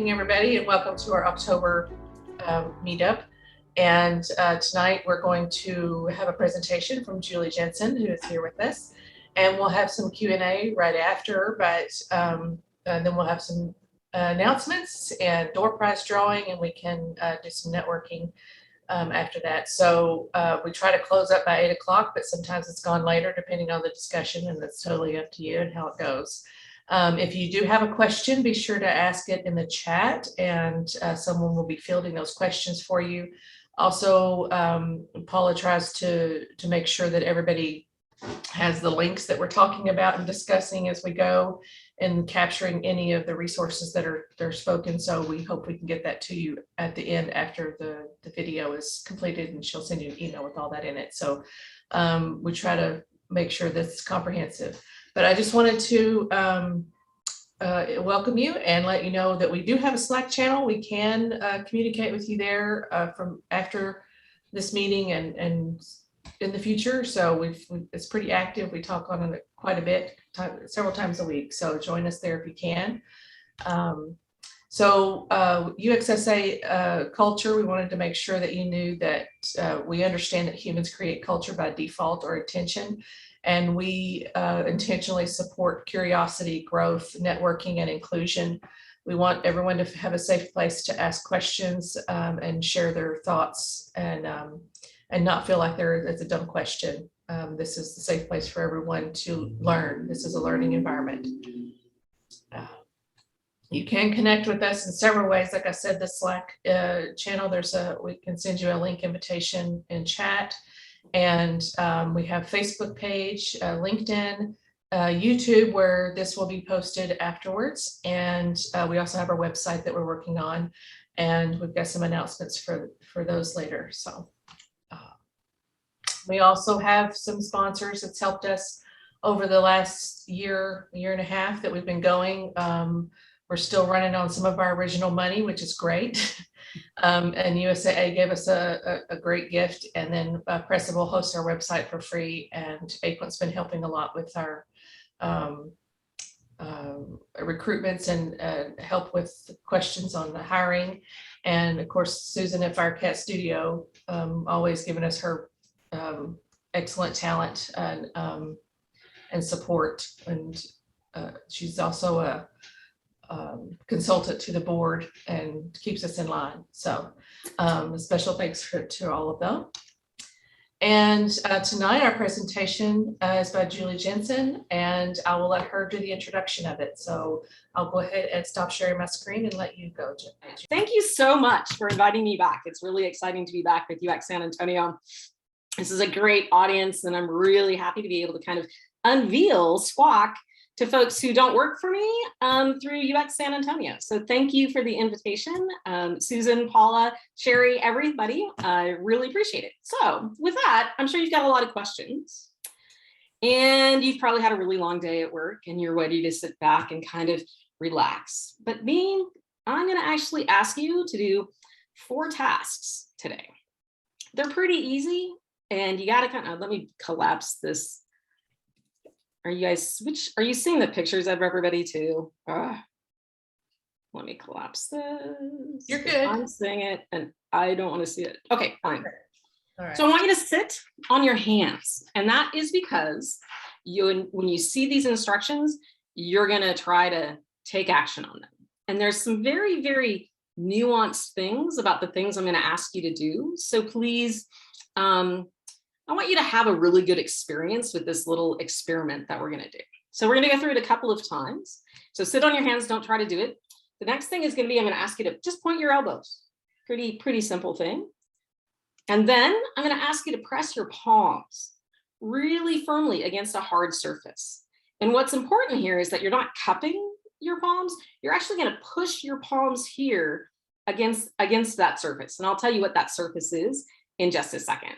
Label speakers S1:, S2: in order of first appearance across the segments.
S1: evening, everybody, and welcome to our October meetup. And tonight we're going to have a presentation from Julie Jensen, who is here with us. And we'll have some Q&A right after, but then we'll have some announcements and door prize drawing, and we can do some networking after that. So we try to close up by 8 o'clock, but sometimes it's gone later depending on the discussion, and that's totally up to you and how it goes. If you do have a question, be sure to ask it in the chat, and someone will be fielding those questions for you. Also, Paula tries to make sure that everybody has the links that we're talking about and discussing as we go, and capturing any of the resources that are spoken. So we hope we can get that to you at the end after the video is completed, and she'll send you an email with all that in it. So we try to make sure that's comprehensive. But I just wanted to welcome you and let you know that we do have a Slack channel. We can communicate with you there from after this meeting and in the future. So it's pretty active. We talk on it quite a bit, several times a week. So join us there if you can. So UXSA culture, we wanted to make sure that you knew that we understand that humans create culture by default or intention. And we intentionally support curiosity, growth, networking, and inclusion. We want everyone to have a safe place to ask questions and share their thoughts, and not feel like it's a dumb question. This is the safe place for everyone to learn. This is a learning environment. You can connect with us in several ways. Like I said, the Slack channel, we can send you a link invitation in chat. And we have Facebook page, LinkedIn, YouTube, where this will be posted afterwards. And we also have our website that we're working on, and we've got some announcements for those later. So we also have some sponsors that's helped us over the last year and a half that we've been going. We're still running on some of our original money, which is great. And USAA gave us a great gift, and then Pressable hosts our website for free, and Aquant's been helping a lot with our recruitments and help with questions on the hiring. And of course, Susan at Firecat Studio, always giving us her excellent talent and support. And she's also a consultant to the board and keeps us in line. So a special thanks to all of them. And tonight our presentation is by Julie Jensen, and I will let her do the introduction of it. So I'll go ahead and stop sharing my screen and let you go, Julie.
S2: Thank you so much for inviting me back. It's really exciting to be back with UX San Antonio. This is a great audience, and I'm really happy to be able to kind of unveil SQUACK to folks who don't work for me through UX San Antonio. So thank you for the invitation. Susan, Paula, Sherry, everybody, I really appreciate it. So with that, I'm sure you've got a lot of questions, and you've probably had a really long day at work, and you're ready to sit back and kind of relax. But I'm gonna actually ask you to do 4 tasks today. They're pretty easy, and you gotta kind of, let me collapse this. Are you seeing the pictures of everybody too? Let me collapse this.
S1: You're good.
S2: I'm seeing it and I don't want to see it. Okay, fine.
S1: All right.
S2: So I want you to sit on your hands. And that is because when you see these instructions, you're going to try to take action on them. And there's some very, very nuanced things about the things I'm going to ask you to do. So please, I want you to have a really good experience with this little experiment that we're going to do. So we're going to go through it a couple of times. So sit on your hands, don't try to do it. The next thing is going to be, I'm going to ask you to just point your elbows. Pretty simple thing. And then I'm going to ask you to press your palms really firmly against a hard surface. And what's important here is that you're not cupping your palms. You're actually going to push your palms here against that surface. And I'll tell you what that surface is in just a second.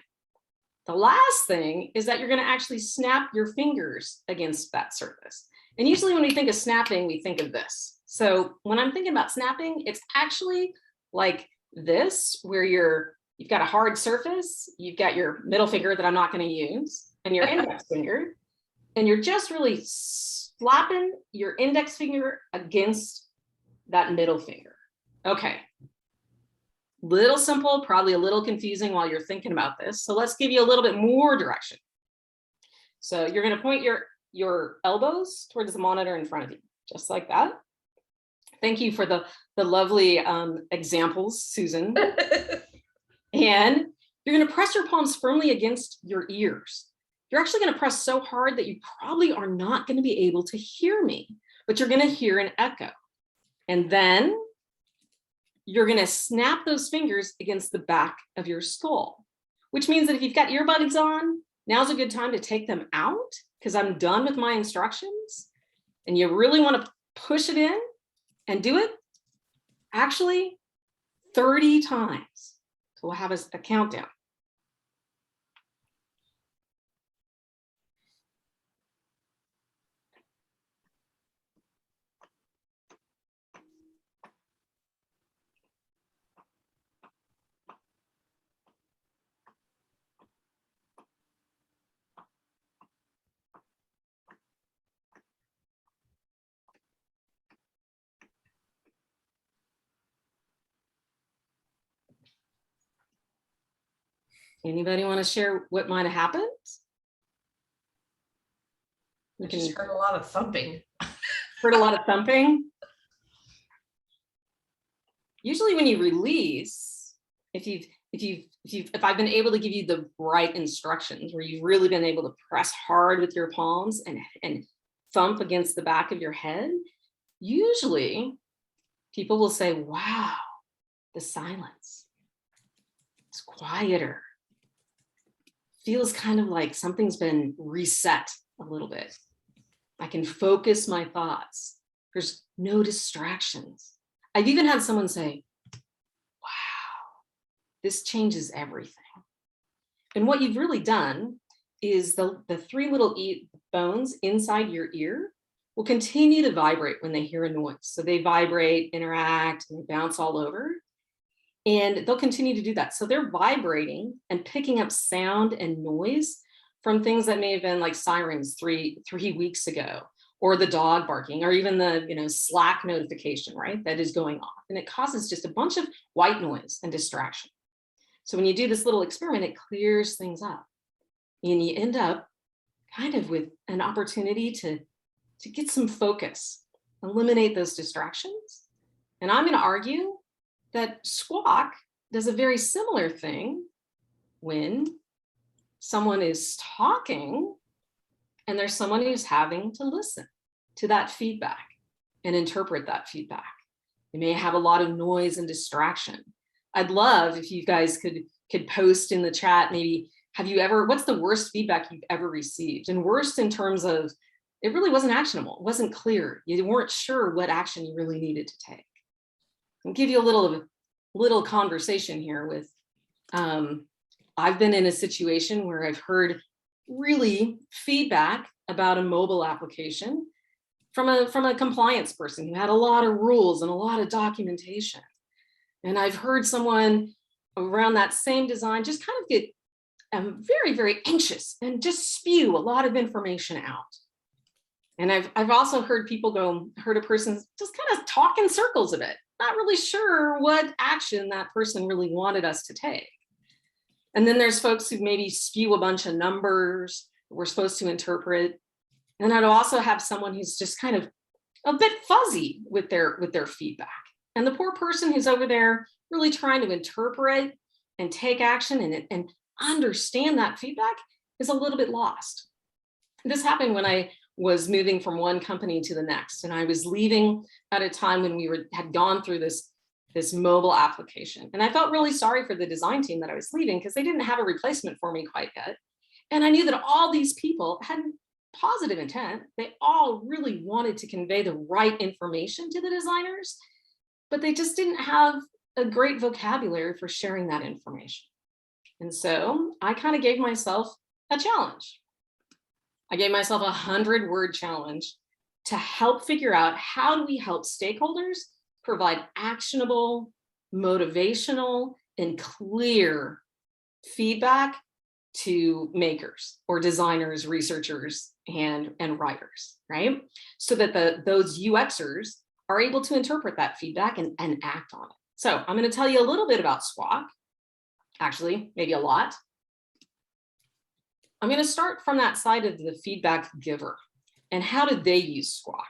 S2: The last thing is that you're going to actually snap your fingers against that surface. And usually when we think of snapping, we think of this. So when I'm thinking about snapping, it's actually like this, where you've got a hard surface, you've got your middle finger that I'm not going to use, and your index finger, and you're just really slapping your index finger against that middle finger. Okay. Little simple, probably a little confusing while you're thinking about this. So let's give you a little bit more direction. So you're going to point your elbows towards the monitor in front of you, just like that. Thank you for the lovely examples, Susan. And you're going to press your palms firmly against your ears. You're actually going to press so hard that you probably are not going to be able to hear me, but you're going to hear an echo. And then you're going to snap those fingers against the back of your skull, which means that if you've got earbuds on, now's a good time to take them out because I'm done with my instructions. And you really want to push it in and do it actually 30 times. So we'll have a countdown. Anybody want to share what might have happened?
S1: I just heard a lot of thumping.
S2: Heard a lot of thumping. Usually when you release, if I've been able to give you the right instructions where you've really been able to press hard with your palms and thump against the back of your head, usually people will say, wow, the silence. It's quieter. Feels kind of like something's been reset a little bit. I can focus my thoughts. There's no distractions. I've even had someone say, wow, this changes everything. And what you've really done is the three little bones inside your ear will continue to vibrate when they hear a noise. So they vibrate, interact, and they bounce all over. And they'll continue to do that. So they're vibrating and picking up sound and noise from things that may have been like sirens three weeks ago, or the dog barking, or even the Slack notification, right? That is going off. And it causes just a bunch of white noise and distraction. So when you do this little experiment, it clears things up. And you end up kind of with an opportunity to get some focus, eliminate those distractions. And I'm going to argue that SQUACK does a very similar thing when someone is talking and there's someone who's having to listen to that feedback and interpret that feedback. You may have a lot of noise and distraction. I'd love if you guys could post in the chat, maybe, what's the worst feedback you've ever received? And worst in terms of, it really wasn't actionable, it wasn't clear. You weren't sure what action you really needed to take. I'll give you a little conversation here with, I've been in a situation where I've heard really feedback about a mobile application from a compliance person who had a lot of rules and a lot of documentation. And I've heard someone around that same design just kind of get very, very anxious and just spew a lot of information out. And I've also heard heard a person just kind of talk in circles a bit, not really sure what action that person really wanted us to take. And then there's folks who maybe spew a bunch of numbers we're supposed to interpret. And I'd also have someone who's just kind of a bit fuzzy with their feedback. And the poor person who's over there really trying to interpret and take action and understand that feedback is a little bit lost. This happened when I was moving from one company to the next. And I was leaving at a time when we had gone through this mobile application. And I felt really sorry for the design team that I was leaving because they didn't have a replacement for me quite yet. And I knew that all these people had positive intent. They all really wanted to convey the right information to the designers, but they just didn't have a great vocabulary for sharing that information. And so I kind of gave myself a challenge. I gave myself a 100-word challenge to help figure out how do we help stakeholders provide actionable, motivational, and clear feedback to makers or designers, researchers, and writers, right? So that those UXers are able to interpret that feedback and act on it. So I'm going to tell you a little bit about SQUACK, actually, maybe a lot. I'm going to start from that side of the feedback giver. And how did they use SQUACK?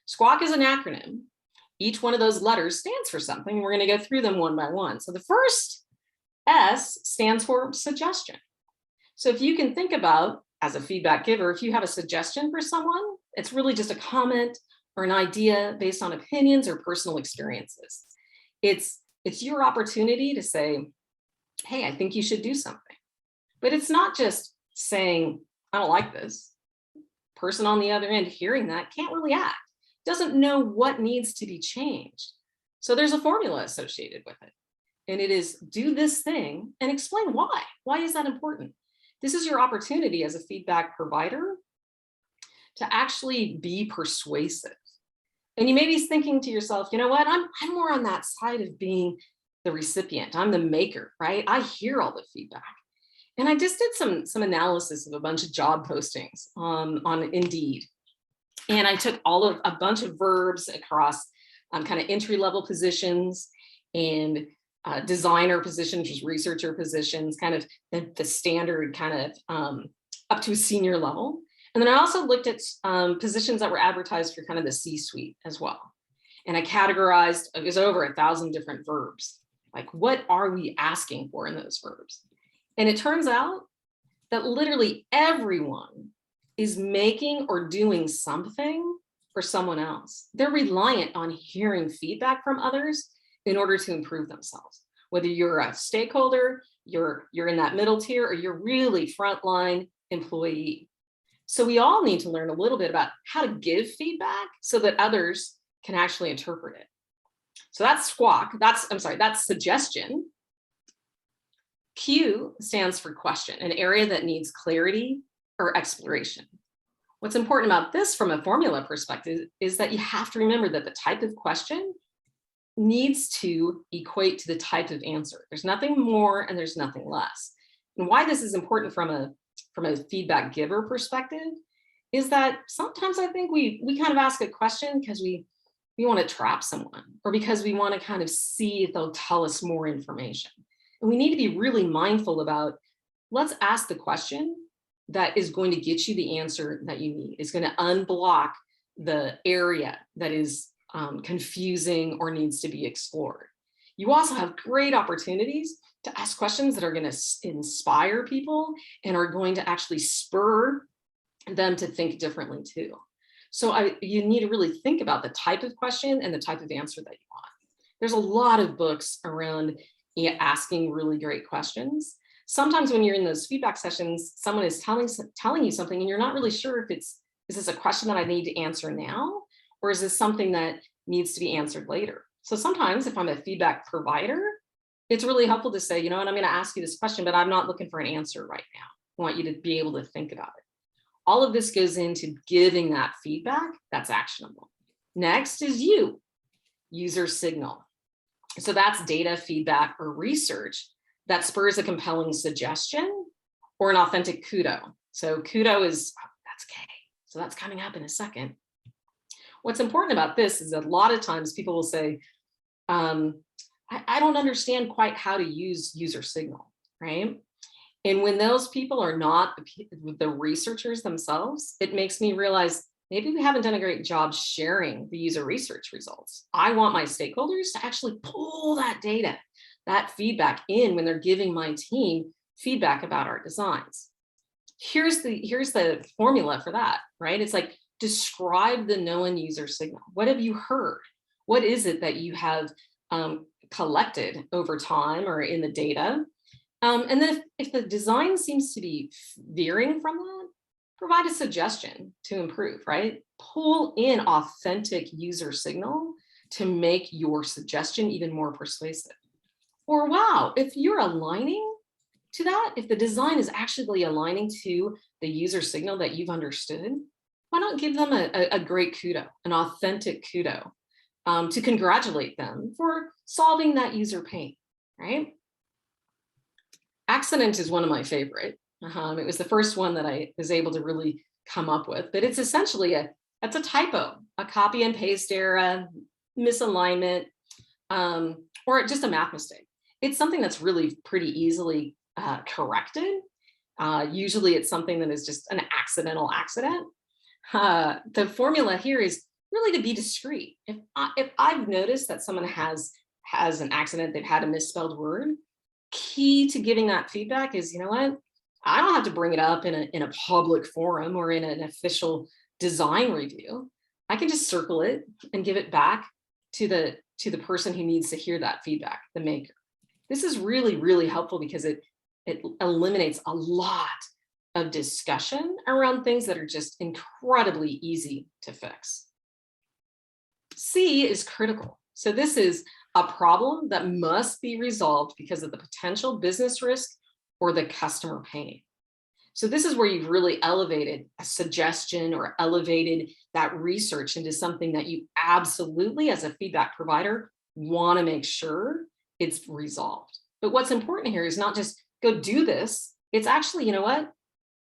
S2: SQUACK is an acronym. Each one of those letters stands for something. We're going to go through them one by one. So the first S stands for suggestion. So if you can think about, as a feedback giver, if you have a suggestion for someone, it's really just a comment or an idea based on opinions or personal experiences. It's your opportunity to say, hey, I think you should do something. But it's not just saying, I don't like this. Person on the other end hearing that can't really act, doesn't know what needs to be changed. So there's a formula associated with it. And it is do this thing and explain why. Why is that important? This is your opportunity as a feedback provider to actually be persuasive. And you may be thinking to yourself, you know what, I'm more on that side of being the recipient. I'm the maker, right? I hear all the feedback. And I just did some analysis of a bunch of job postings on Indeed. And I took a bunch of verbs across kind of entry-level positions and designer positions, just researcher positions, kind of the standard kind of up to a senior level. And then I also looked at positions that were advertised for kind of the C-suite as well. And I categorized, it was over 1,000 different verbs. Like, what are we asking for in those verbs? And it turns out that literally everyone is making or doing something for someone else. They're reliant on hearing feedback from others in order to improve themselves. Whether you're a stakeholder, you're in that middle tier, or you're really frontline employee. So we all need to learn a little bit about how to give feedback so that others can actually interpret it. So that's SQUACK, that's suggestion. Q stands for question, an area that needs clarity or exploration. What's important about this from a formula perspective is that you have to remember that the type of question needs to equate to the type of answer. There's nothing more and there's nothing less. And why this is important from a feedback giver perspective is that sometimes I think we kind of ask a question because we want to trap someone or because we want to kind of see if they'll tell us more information. And we need to be really mindful about, let's ask the question that is going to get you the answer that you need. It's going to unblock the area that is confusing or needs to be explored. You also have great opportunities to ask questions that are going to inspire people and are going to actually spur them to think differently too. So you need to really think about the type of question and the type of answer that you want. There's a lot of books around asking really great questions. Sometimes when you're in those feedback sessions, someone is telling you something and you're not really sure if is this a question that I need to answer now, or is this something that needs to be answered later? So sometimes if I'm a feedback provider, it's really helpful to say, you know what, I'm going to ask you this question, but I'm not looking for an answer right now. I want you to be able to think about it. All of this goes into giving that feedback that's actionable. Next is user signal. So that's data, feedback, or research that spurs a compelling suggestion or an authentic kudo. So kudo is, that's K. So that's coming up in a second. What's important about this is that a lot of times people will say, I don't understand quite how to use user signal, right? And when those people are not the researchers themselves, it makes me realize maybe we haven't done a great job sharing the user research results. I want my stakeholders to actually pull that data, that feedback in when they're giving my team feedback about our designs. Here's the formula for that, right? It's like, describe the known user signal. What have you heard? What is it that you have collected over time or in the data? And then if the design seems to be veering from that, provide a suggestion to improve, right? Pull in authentic user signal to make your suggestion even more persuasive. Or wow, if you're aligning to that, if the design is actually aligning to the user signal that you've understood, why not give them a great kudo, an authentic kudo, to congratulate them for solving that user pain, right? Accident is one of my favorite. It was the first one that I was able to really come up with, but it's essentially that's a typo, a copy and paste error. misalignment, or just a math mistake. It's something that's really pretty easily corrected. Usually it's something that is just an accidental accident. The formula here is really to be discreet. If I've noticed that someone has an accident, they've had a misspelled word, key to giving that feedback is, you know what? I don't have to bring it up in a public forum or in an official design review. I can just circle it and give it back to the person who needs to hear that feedback, the maker. This is really, really helpful because it eliminates a lot of discussion around things that are just incredibly easy to fix. C is critical. So this is a problem that must be resolved because of the potential business risk or the customer pain. So this is where you've really elevated a suggestion or elevated that research into something that you absolutely, as a feedback provider, want to make sure it's resolved. But what's important here is not just go do this. It's actually, you know what?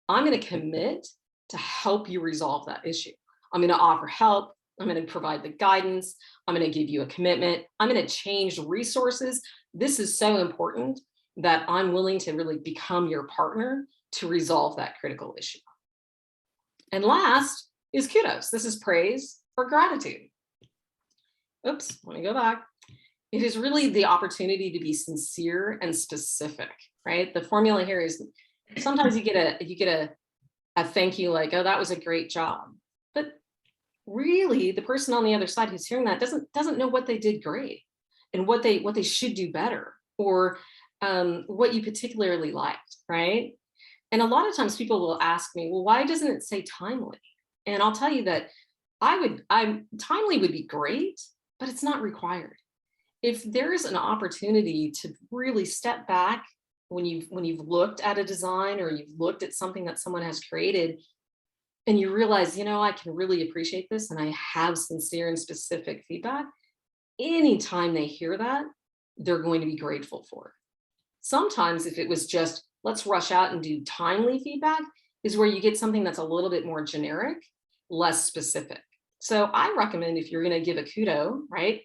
S2: I'm going to commit to help you resolve that issue. I'm going to offer help. I'm going to provide the guidance. I'm going to give you a commitment. I'm going to change resources. This is so important that I'm willing to really become your partner to resolve that critical issue. And last is kudos. This is praise or gratitude. Oops, let me go back. It is really the opportunity to be sincere and specific, right? The formula here is sometimes you get a thank you like, oh, that was a great job. But really the person on the other side who's hearing that doesn't know what they did great and what they should do better, or what you particularly liked, right? And a lot of times people will ask me, well, why doesn't it say timely? And I'll tell you that timely would be great, but it's not required. If there's an opportunity to really step back when you've looked at a design or you've looked at something that someone has created, and you realize, you know, I can really appreciate this and I have sincere and specific feedback, anytime they hear that, they're going to be grateful for it. Sometimes if it was just, let's rush out and do timely feedback, is where you get something that's a little bit more generic, less specific. So I recommend, if you're going to give a kudo, right?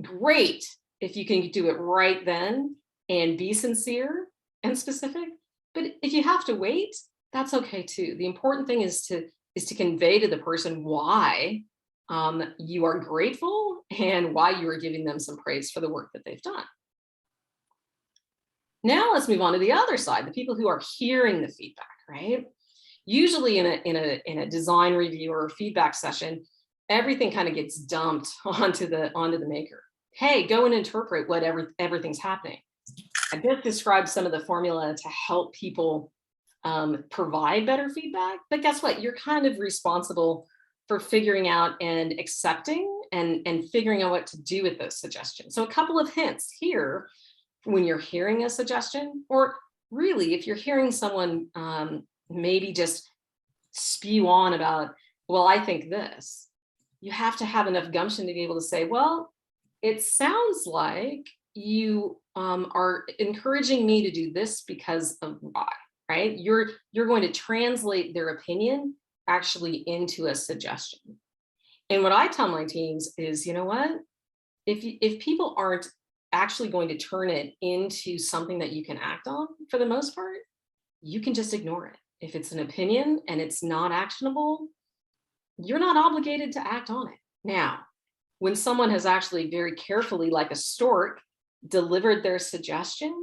S2: Great if you can do it right then and be sincere and specific. But if you have to wait, that's okay too. The important thing is to convey to the person why you are grateful and why you are giving them some praise for the work that they've done. Now let's move on to the other side, the people who are hearing the feedback, right? Usually in a design review or a feedback session, everything kind of gets dumped onto the maker. Hey, go and interpret what everything's happening. I just described some of the formula to help people provide better feedback, but guess what? You're kind of responsible for figuring out and accepting and figuring out what to do with those suggestions. So a couple of hints here when you're hearing a suggestion, or really if you're hearing someone maybe just spew on about, well, I think this, you have to have enough gumption to be able to say, well, it sounds like you are encouraging me to do this because of why, right? You're going to translate their opinion actually into a suggestion. And what I tell my teams is, you know what? If people aren't actually going to turn it into something that you can act on, for the most part, you can just ignore it. If it's an opinion and it's not actionable, you're not obligated to act on it. Now, when someone has actually very carefully, like a stork, delivered their suggestion,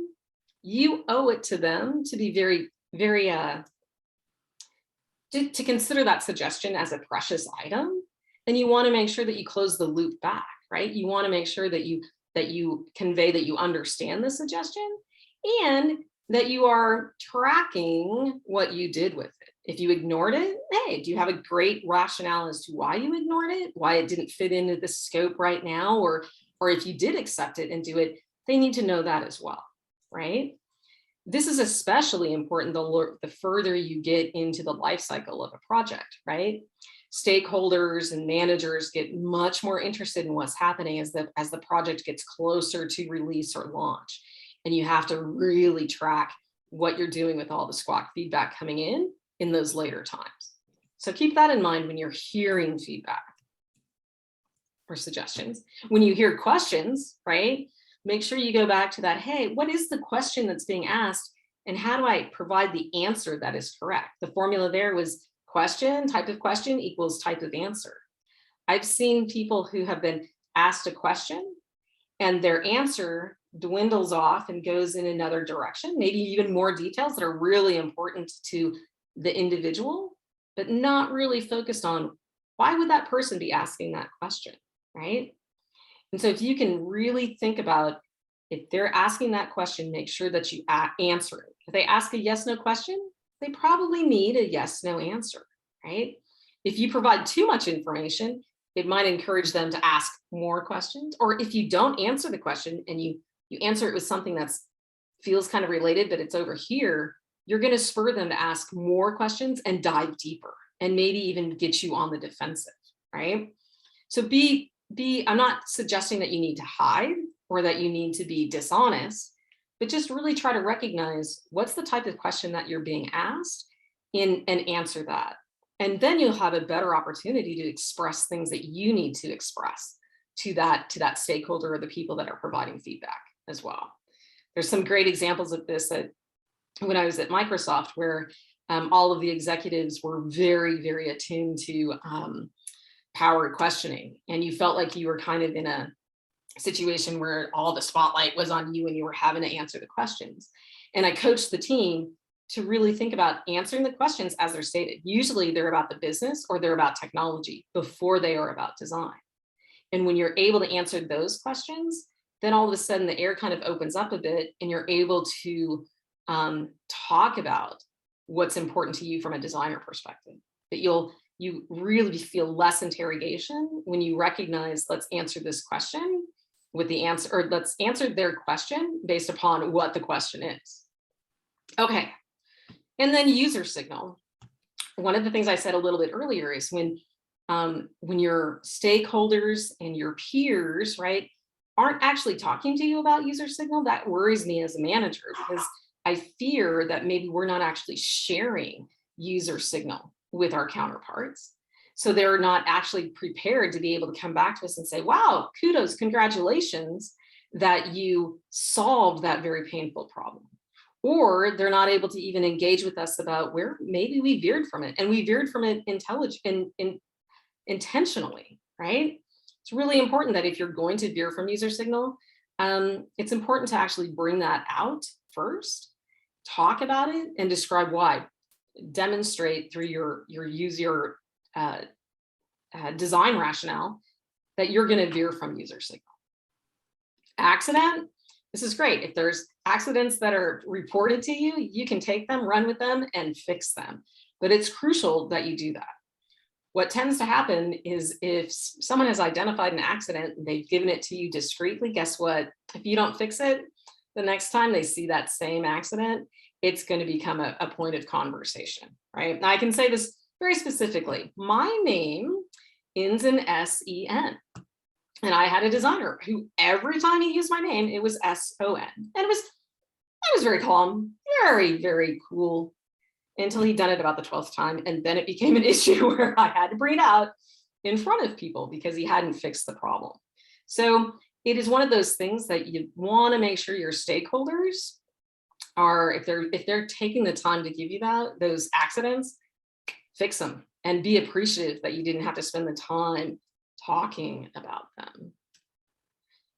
S2: you owe it to them to be very, very, to consider that suggestion as a precious item. And you want to make sure that you close the loop back, right? You want to make sure that you convey that you understand the suggestion and that you are tracking what you did with it. If you ignored it, hey, do you have a great rationale as to why you ignored it, why it didn't fit into the scope right now, or if you did accept it and do it, they need to know that as well, right? This is especially important the further you get into the life cycle of a project, right? Stakeholders and managers get much more interested in what's happening as the project gets closer to release or launch. And you have to really track what you're doing with all the SQUACK feedback coming in those later times. So keep that in mind when you're hearing feedback. or suggestions. When you hear questions, right, make sure you go back to that. Hey, what is the question that's being asked? And how do I provide the answer that is correct? The formula there was question, type of question equals type of answer. I've seen people who have been asked a question and their answer dwindles off and goes in another direction, maybe even more details that are really important to the individual, but not really focused on why would that person be asking that question, right? And so if you can really think about, if they're asking that question, make sure that you answer it. If they ask a yes, no question, they probably need a yes, no answer, right? If you provide too much information, it might encourage them to ask more questions. Or if you don't answer the question and you answer it with something that feels kind of related, but it's over here, you're going to spur them to ask more questions and dive deeper and maybe even get you on the defensive, right? So I'm not suggesting that you need to hide or that you need to be dishonest, but just really try to recognize what's the type of question that you're being asked and answer that. And then you'll have a better opportunity to express things that you need to express to that stakeholder or the people that are providing feedback as well. There's some great examples of this that when I was at Microsoft, where all of the executives were very, very attuned to power questioning, and you felt like you were kind of in a situation where all the spotlight was on you and you were having to answer the questions. And I coached the team to really think about answering the questions as they're stated. Usually they're about the business or they're about technology before they are about design. And when you're able to answer those questions, then all of a sudden the air kind of opens up a bit and you're able to talk about what's important to you from a designer perspective. But you really feel less interrogation when you recognize, let's answer this question with the answer, or let's answer their question based upon what the question is. Okay. And then user signal. One of the things I said a little bit earlier is when your stakeholders and your peers, right, aren't actually talking to you about user signal, that worries me as a manager, because I fear that maybe we're not actually sharing user signal with our counterparts. So they're not actually prepared to be able to come back to us and say, wow, kudos, congratulations that you solved that very painful problem. Or they're not able to even engage with us about where maybe we veered from it, and we veered from it intentionally, right? It's really important that if you're going to veer from user signal, it's important to actually bring that out first, talk about it, and describe why. Demonstrate through your user design rationale that you're going to veer from user signal. Accident, this is great. If there's accidents that are reported to you, you can take them, run with them, and fix them. But it's crucial that you do that. What tends to happen is if someone has identified an accident and they've given it to you discreetly, guess what? If you don't fix it, the next time they see that same accident, it's going to become a point of conversation, right? Now, I can say this very specifically. My name ends in S-E-N. And I had a designer who every time he used my name, it was S-O-N. And I was very calm, very, very cool, until he'd done it about the 12th time. And then it became an issue where I had to bring it out in front of people because he hadn't fixed the problem. So it is one of those things that you want to make sure your stakeholders are, if they're taking the time to give you those accidents, fix them and be appreciative that you didn't have to spend the time talking about them.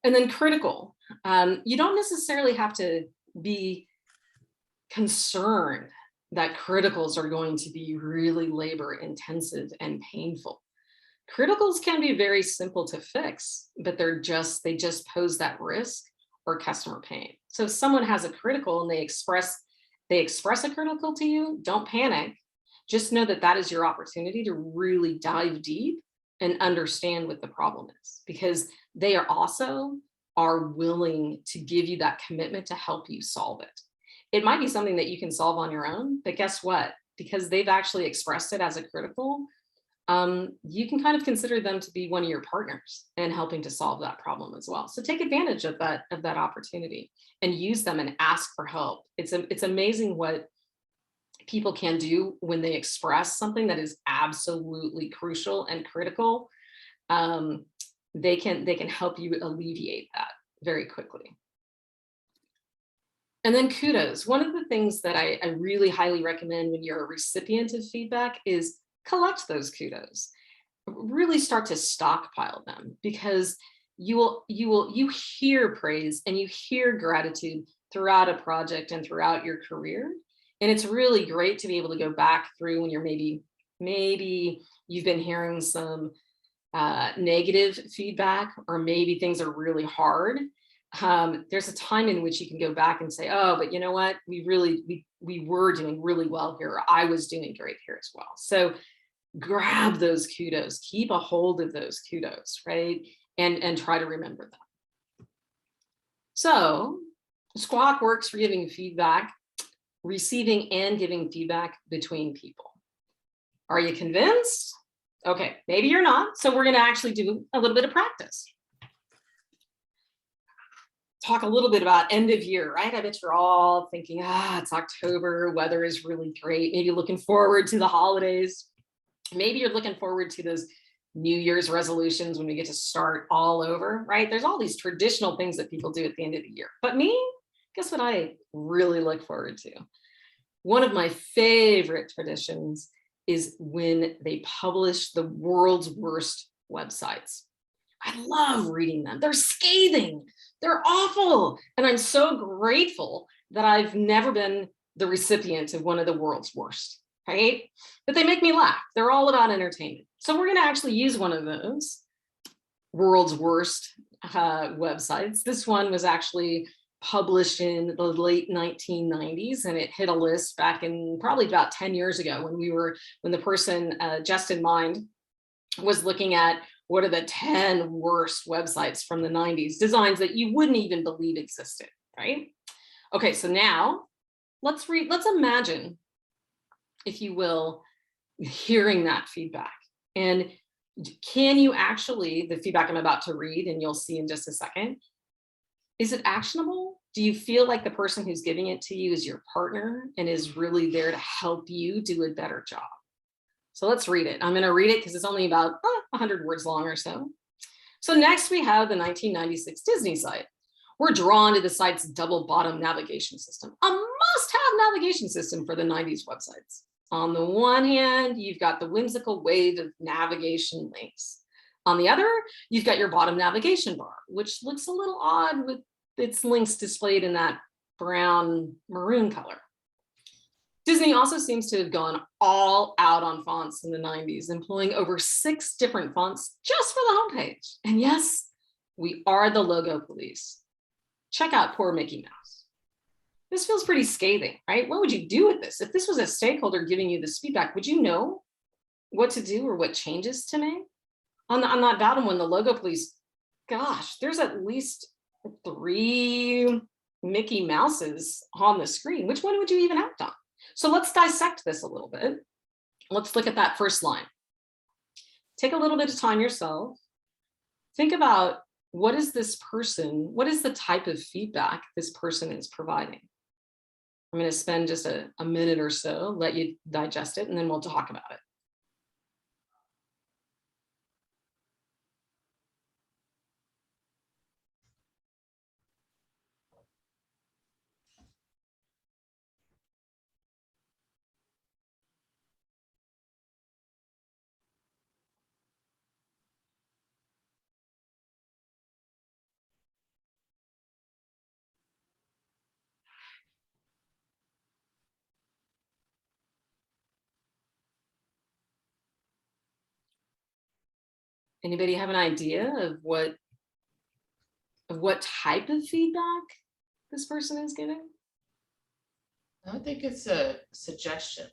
S2: And then critical. You don't necessarily have to be concerned that criticals are going to be really labor intensive and painful. Criticals can be very simple to fix, but they just pose that risk or customer pain. So if someone has a critical and they express a critical to you, don't panic. Just know that that is your opportunity to really dive deep and understand what the problem is, because they are willing to give you that commitment to help you solve it. It might be something that you can solve on your own, but guess what? Because they've actually expressed it as a critical, you can kind of consider them to be one of your partners in helping to solve that problem as well. So take advantage of that opportunity and use them and ask for help. It's amazing what people can do when they express something that is absolutely crucial and critical. they can help you alleviate that very quickly. And then kudos. One of the things that I really highly recommend when you're a recipient of feedback is collect those kudos. Really start to stockpile them, because you hear praise and you hear gratitude throughout a project and throughout your career. And it's really great to be able to go back through when you're maybe you've been hearing some negative feedback, or maybe things are really hard. There's a time in which you can go back and say, oh, but you know what, we were doing really well here, or I was doing great here as well. So grab those kudos, keep a hold of those kudos, right? And try to remember them. So SQUACK works for giving feedback, receiving and giving feedback between people. Are you convinced? Okay, maybe you're not. So we're going to actually do a little bit of practice. Talk a little bit about end of year, right? I bet you're all thinking, it's October, weather is really great. Maybe looking forward to the holidays. Maybe you're looking forward to those New Year's resolutions when we get to start all over, right? There's all these traditional things that people do at the end of the year. But me, guess what I really look forward to? One of my favorite traditions is when they publish the world's worst websites. I love reading them. They're scathing. They're awful. And I'm so grateful that I've never been the recipient of one of the world's worst, right? But they make me laugh. They're all about entertainment. So we're going to actually use one of those world's worst websites. This one was actually published in the late 1990s, and it hit a list back in probably about 10 years ago when the person, Just in Mind, was looking at what are the 10 worst websites from the 90s, designs that you wouldn't even believe existed, right? Okay, so now let's imagine, if you will, hearing that feedback. And can you actually, the feedback I'm about to read, and you'll see in just a second, is it actionable? Do you feel like the person who's giving it to you is your partner and is really there to help you do a better job? So let's read it. I'm going to read it because it's only about 100 words long or so. So next we have the 1996 Disney site. We're drawn to the site's double bottom navigation system, a must-have navigation system for the 90s websites. On the one hand, you've got the whimsical wave of navigation links. On the other, you've got your bottom navigation bar, which looks a little odd with its links displayed in that brown maroon color. Disney also seems to have gone all out on fonts in the 90s, employing over 6 different fonts just for the homepage. And yes, we are the logo police. Check out poor Mickey Mouse. This feels pretty scathing, right? What would you do with this? If this was a stakeholder giving you this feedback, would you know what to do or what changes to make? On that bottom one, the logo police, gosh, there's at least 3 Mickey Mouses on the screen. Which one would you even act on? So let's dissect this a little bit. Let's look at that first line. Take a little bit of time yourself. Think about what is the type of feedback this person is providing? I'm going to spend just a minute or so, let you digest it, and then we'll talk about it. Anybody have an idea of what type of feedback this person is giving?
S1: I think it's a suggestion.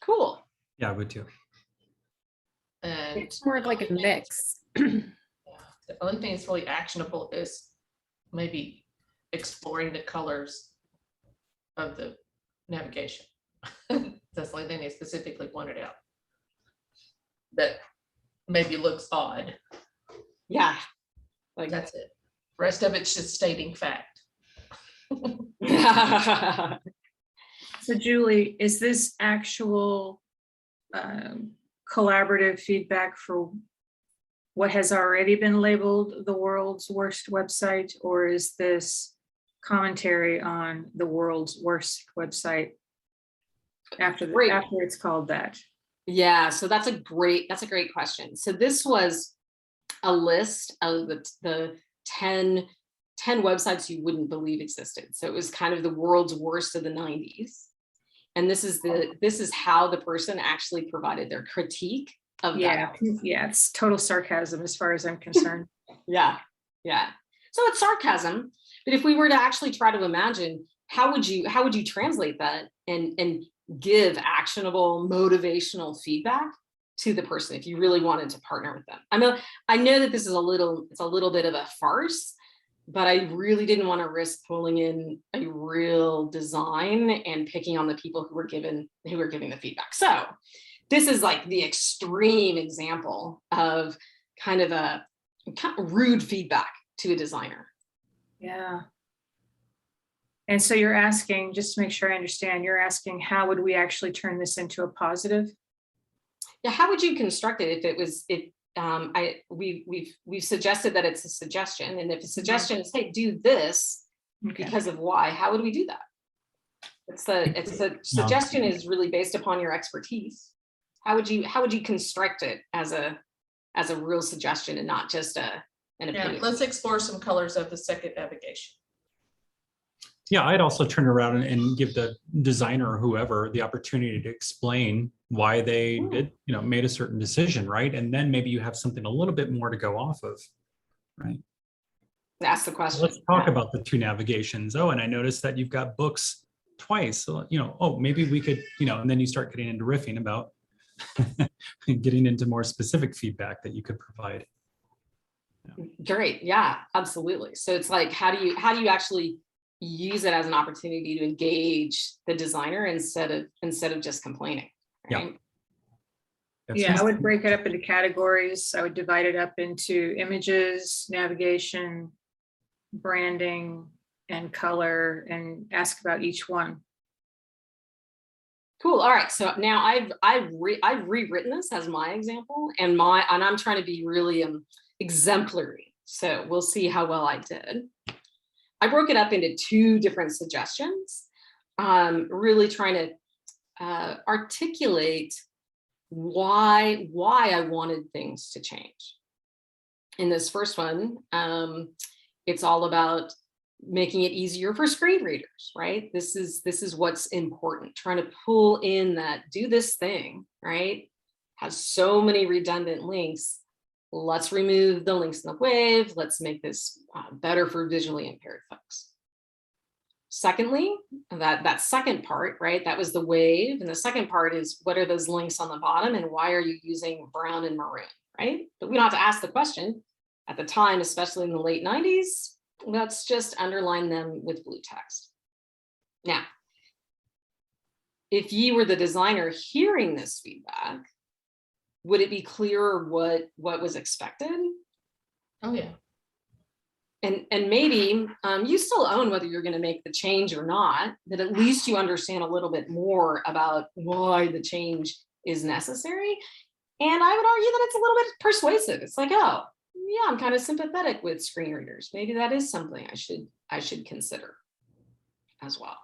S2: Cool.
S3: Yeah, I would too.
S1: And
S4: It's more of like a mix.
S1: yeah, the only thing that's really actionable is maybe exploring the colors of the navigation. That's the only thing they specifically pointed out. That maybe looks odd.
S2: Yeah. Like
S1: That's it. Rest of it's just stating fact.
S4: So Julie, is this actual collaborative feedback for what has already been labeled the world's worst website, or is this commentary on the world's worst website after
S2: Great.
S4: after it's called that?
S2: Yeah, so that's a great question. So this was a list of the 10 websites you wouldn't believe existed. So it was kind of the world's worst of the 90s. And this is how the person actually provided their critique of that.
S4: Yeah, it's total sarcasm as far as I'm concerned.
S2: Yeah. So it's sarcasm, but if we were to actually try to imagine, how would you translate that and give actionable, motivational feedback to the person if you really wanted to partner with them? I know that this is a little bit of a farce, but I really didn't want to risk pulling in a real design and picking on the people who were giving the feedback. So this is like the extreme example of kind of rude feedback to a designer.
S4: Yeah. And so you're asking, just to make sure I understand, you're asking how would we actually turn this into a positive?
S2: Yeah, how would you construct it we've suggested that it's a suggestion, and if a suggestion is, hey, do this because of why, how would we do that? It's a suggestion is really based upon your expertise. How would you construct it as a real suggestion and not just an opinion?
S1: Yeah, let's explore some colors of the second navigation.
S3: Yeah, I'd also turn around and give the designer or whoever the opportunity to explain why they did, made a certain decision, right? And then maybe you have something a little bit more to go off of, right?
S2: That's the question.
S3: Let's talk about the 2 navigations. Oh, and I noticed that you've got books twice. So, oh, maybe we could, and then you start getting into riffing about getting into more specific feedback that you could provide.
S2: Great. Yeah, absolutely. So it's like, how do you actually use it as an opportunity to engage the designer instead of just complaining, right?
S4: Yeah, I would break it up into categories. I would divide it up into images, navigation, branding, and color, and ask about each one.
S2: Cool. All right. So now I've rewritten this as my example, and I'm trying to be really exemplary. So we'll see how well I did. I broke it up into 2 different suggestions, really trying to articulate why I wanted things to change. In this first one, it's all about making it easier for screen readers, right? This is what's important, trying to pull in that do this thing, right? Has so many redundant links. Let's remove the links in the wave. Let's make this better for visually impaired folks. Secondly, that second part, right? That was the wave. And the second part is, what are those links on the bottom and why are you using brown and maroon, right? But we don't have to ask the question at the time, especially in the late 90s. Let's just underline them with blue text. Now, if you were the designer hearing this feedback, would it be clearer what was expected?
S1: Oh yeah.
S2: And maybe you still own whether you're going to make the change or not, but at least you understand a little bit more about why the change is necessary. And I would argue that it's a little bit persuasive. It's like, oh, yeah, I'm kind of sympathetic with screen readers. Maybe that is something I should consider as well.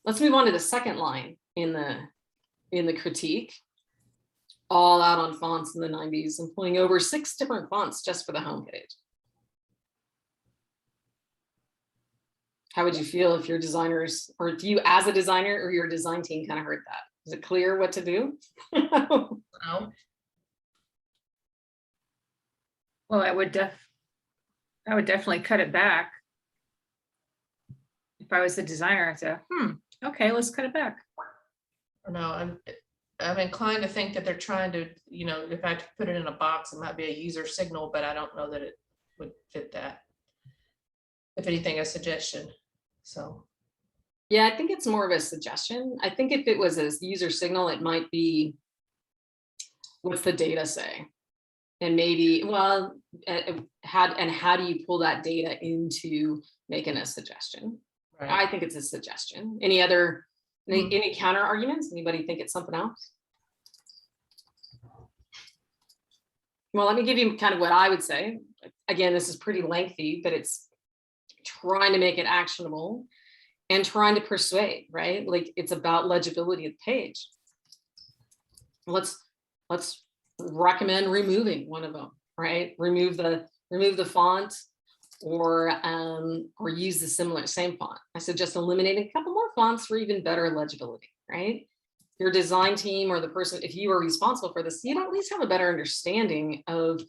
S2: Let's move on to the second line in the critique. All out on fonts in the 90s, employing over 6 different fonts just for the homepage. How would you feel if your designers, or if you as a designer or your design team kind of heard that? Is it clear what to do?
S1: No.
S4: Well, I would definitely cut it back. If I was the designer, I'd say, okay, let's cut it back.
S1: No, I'm inclined to think that they're trying to, if I put it in a box, it might be a user signal, but I don't know that it would fit that. If anything, a suggestion. So.
S2: Yeah, I think it's more of a suggestion. I think if it was a user signal, it might be, what's the data say? And maybe, well, how do you pull that data into making a suggestion? Right. I think it's a suggestion. Any counter arguments? Anybody think it's something else? Well, let me give you kind of what I would say. Again, this is pretty lengthy, but it's trying to make it actionable and trying to persuade, right? Like it's about legibility of the page. Let's recommend removing one of them, right? Remove the font or use the same font. I suggest eliminating a couple more fonts for even better legibility, right? Your design team or the person, if you are responsible for this, you'd at least have a better understanding of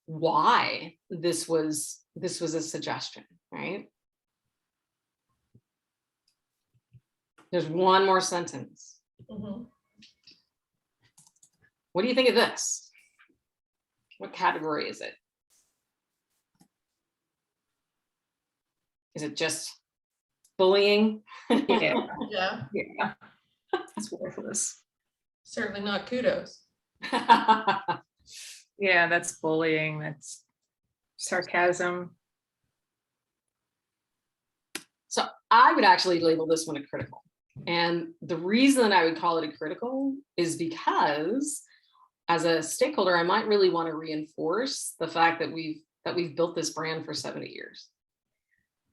S2: why this was a suggestion, right? There's one more sentence.
S1: Mm-hmm.
S2: What do you think of this? What category is it? Is it just bullying?
S4: Yeah,
S1: Yeah,
S4: yeah. It's worthless.
S1: certainly not kudos.
S4: Yeah, that's bullying. That's sarcasm.
S2: So I would actually label this one a critical. And the reason I would call it a critical is because as a stakeholder, I might really want to reinforce the fact that we've built this brand for 70 years.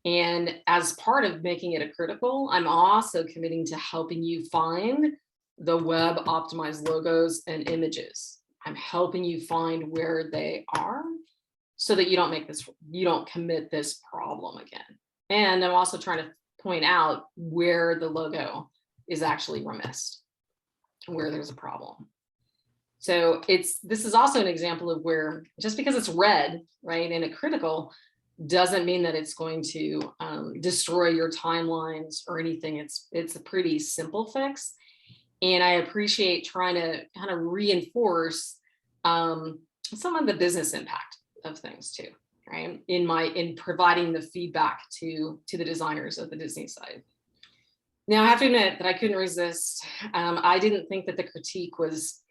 S2: And as part of making it a critical, I'm also committing to helping you find the web optimized logos and images. I'm helping you find where they are so that you don't commit this problem again. And I'm also trying to point out where the logo is actually remiss, where there's a problem. So this is also an example of where just because it's red, right, in a critical doesn't mean that it's going to destroy your timelines or anything. It's a pretty simple fix. And I appreciate trying to kind of reinforce some of the business impact of things too, right? In providing the feedback to the designers of the Disney side. Now I have to admit that I couldn't resist. I didn't think that the critique was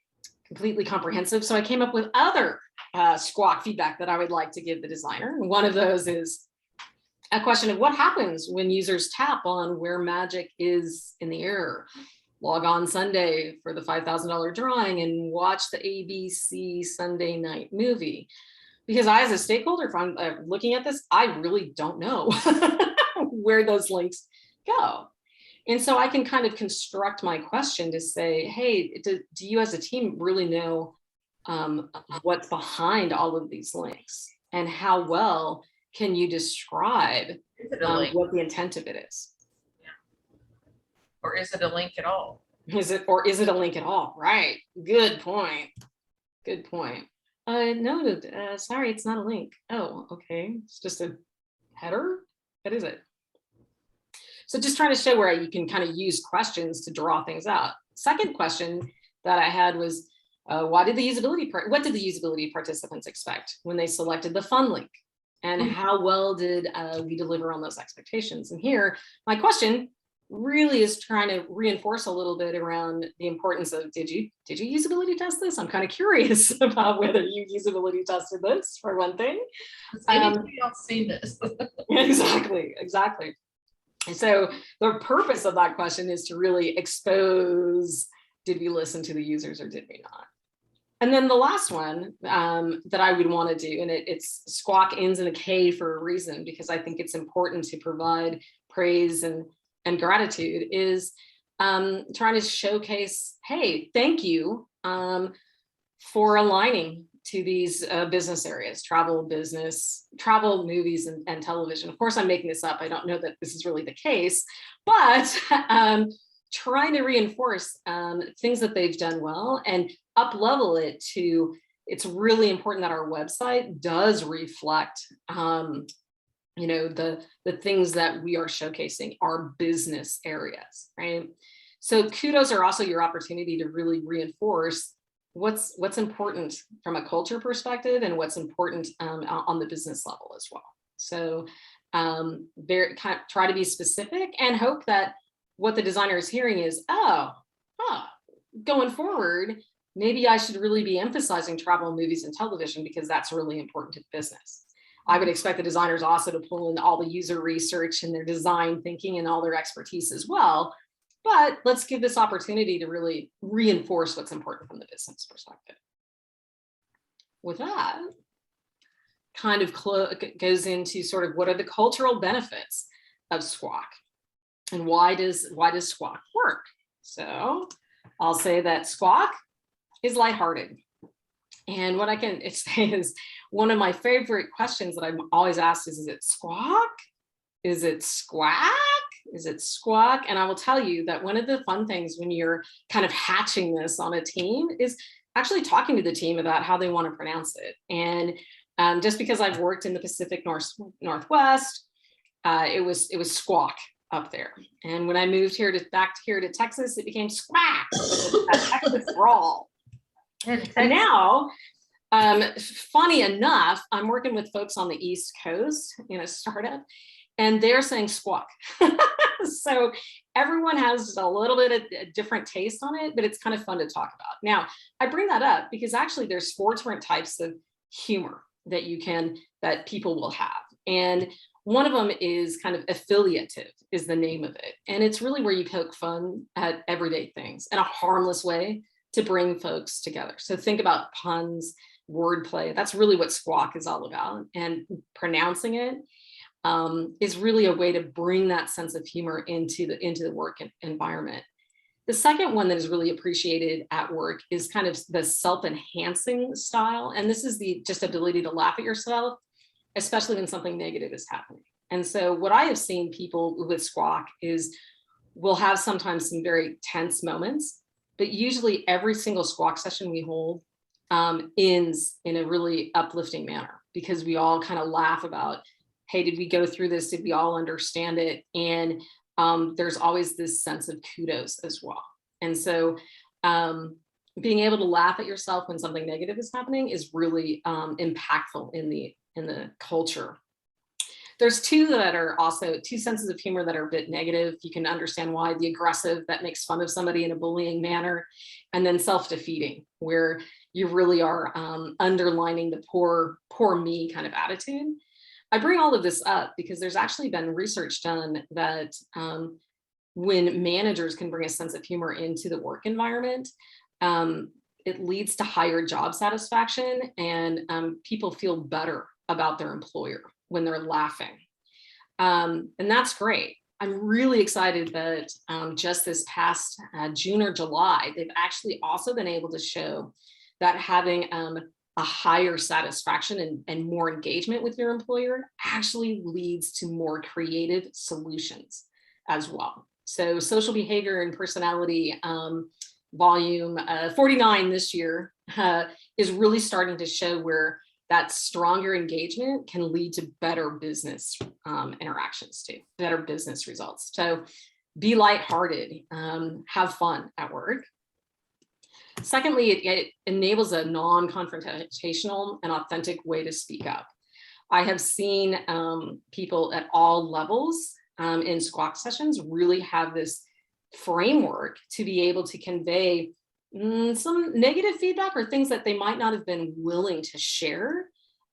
S2: completely comprehensive. So I came up with other SQUACK feedback that I would like to give the designer. And one of those is a question of what happens when users tap on where magic is in the air. Log on Sunday for the $5,000 drawing and watch the ABC Sunday night movie. Because I, as a stakeholder, if I'm looking at this, I really don't know where those links go. And so I can kind of construct my question to say, hey, do you as a team really know what's behind all of these links? And how well can you describe what the intent of it is?
S1: Yeah. Or is it a link at all?
S2: Is it a link at all? Right. Good point. Good point. No, sorry, it's not a link. Oh, okay. It's just a header. What is it? So just trying to show where you can kind of use questions to draw things out. Second question that I had was, what did the usability participants expect when they selected the fun link? And how well did we deliver on those expectations? And here, my question really is trying to reinforce a little bit around the importance of, did you usability test this? I'm kind of curious about whether you usability tested this, for one thing.
S1: Has anybody else seen this?
S2: Exactly. And so the purpose of that question is to really expose, did we listen to the users or did we not? And then the last one that I would want to do, and it's SQUACK ends in a K for a reason, because I think it's important to provide praise and gratitude, is trying to showcase, hey, thank you for aligning to these business areas, travel, movies, and television. Of course, I'm making this up. I don't know that this is really the case, but trying to reinforce things that they've done well and up-level it to, it's really important that our website does reflect the things that we are showcasing, our business areas, right? So kudos are also your opportunity to really reinforce what's important from a culture perspective and what's important on the business level as well. So try to be specific and hope that what the designer is hearing is, going forward, maybe I should really be emphasizing travel, movies, and television because that's really important to the business. I would expect the designers also to pull in all the user research and their design thinking and all their expertise as well. But let's give this opportunity to really reinforce what's important from the business perspective. with that, kind of goes into sort of what are the cultural benefits of SQUACK, and why does SQUACK work? So I'll say that SQUACK is lighthearted. And what I can say is one of my favorite questions that I'm always asked is it SQUACK? Is it SQUACK? Is it SQUACK? And I will tell you that one of the fun things when you're kind of hatching this on a team is actually talking to the team about how they want to pronounce it. And just because I've worked in the Pacific Northwest, it was SQUACK up there. And when I moved back here to Texas, it became SQUACK, that Texas drawl. And now, funny enough, I'm working with folks on the East Coast in a startup, and they're saying SQUACK. So everyone has a little bit of a different taste on it, but it's kind of fun to talk about. Now, I bring that up because actually there's 4 different types of humor that people will have. And one of them is kind of affiliative is the name of it. And it's really where you poke fun at everyday things in a harmless way to bring folks together. So think about puns, wordplay. That's really what SQUACK is all about. And pronouncing it is really a way to bring that sense of humor into the work environment. The second one that is really appreciated at work is kind of the self-enhancing style. And this is the just ability to laugh at yourself, especially when something negative is happening. And so what I have seen people with SQUACK is we'll have sometimes some very tense moments, but usually every single SQUACK session we hold ends in a really uplifting manner because we all kind of laugh about, hey, did we go through this? Did we all understand it? And there's always this sense of kudos as well. And so being able to laugh at yourself when something negative is happening is really impactful in the culture. There's two senses of humor that are a bit negative. You can understand why: the aggressive, that makes fun of somebody in a bullying manner, and then self-defeating, where you really are underlining the poor me kind of attitude. I bring all of this up because there's actually been research done that when managers can bring a sense of humor into the work environment, it leads to higher job satisfaction, and people feel better about their employer when they're laughing. And that's great. I'm really excited that just this past June or July, they've actually also been able to show that having a higher satisfaction and more engagement with your employer actually leads to more creative solutions as well. So social behavior and personality volume 49 this year is really starting to show where that stronger engagement can lead to better business interactions too, better business results. So be lighthearted, have fun at work. Secondly, it enables a non-confrontational and authentic way to speak up. I have seen people at all levels in SQUACK sessions really have this framework to be able to convey some negative feedback or things that they might not have been willing to share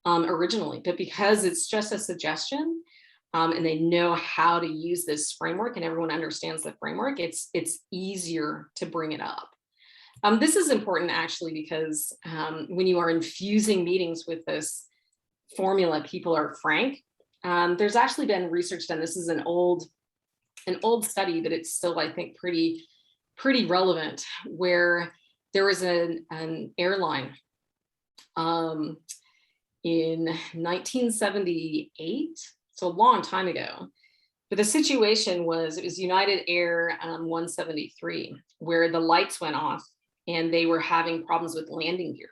S2: originally, but because it's just a suggestion and they know how to use this framework and everyone understands the framework, it's easier to bring it up. This is important actually because when you are infusing meetings with this formula, people are frank. There's actually been research done. This is an old study, but it's still, I think, pretty relevant, where there was an airline in 1978, so a long time ago. But the situation was, it was United Air 173, where the lights went off and they were having problems with landing gear.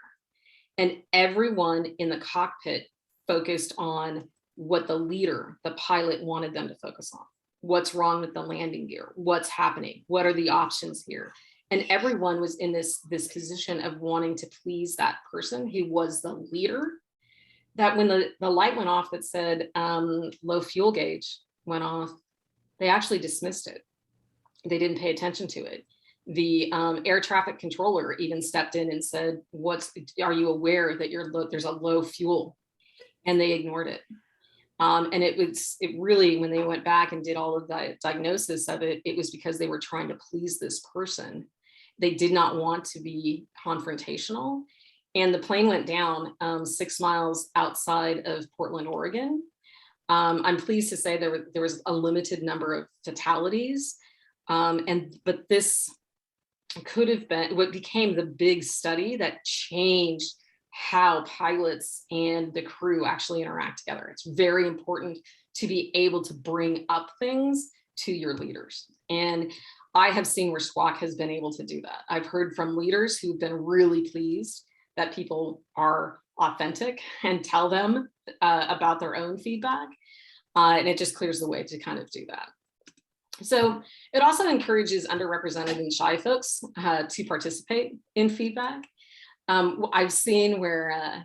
S2: And everyone in the cockpit focused on what the leader, the pilot, wanted them to focus on. What's wrong with the landing gear? What's happening? What are the options here? And everyone was in this position of wanting to please that person who was the leader, that when the light went off that said low fuel gauge went off, they actually dismissed it. They didn't pay attention to it. The air traffic controller even stepped in and said, are you aware that there's a low fuel? And they ignored it. And it really, when they went back and did all of the diagnosis of it, it was because they were trying to please this person. They did not want to be confrontational. and the plane went down 6 miles outside of Portland, Oregon. I'm pleased to say there was a limited number of fatalities, but this could have been what became the big study that changed how pilots and the crew actually interact together. It's very important to be able to bring up things to your leaders. And I have seen where SQUACK has been able to do that. I've heard from leaders who've been really pleased that people are authentic and tell them about their own feedback. And it just clears the way to kind of do that. So it also encourages underrepresented and shy folks to participate in feedback. I've seen where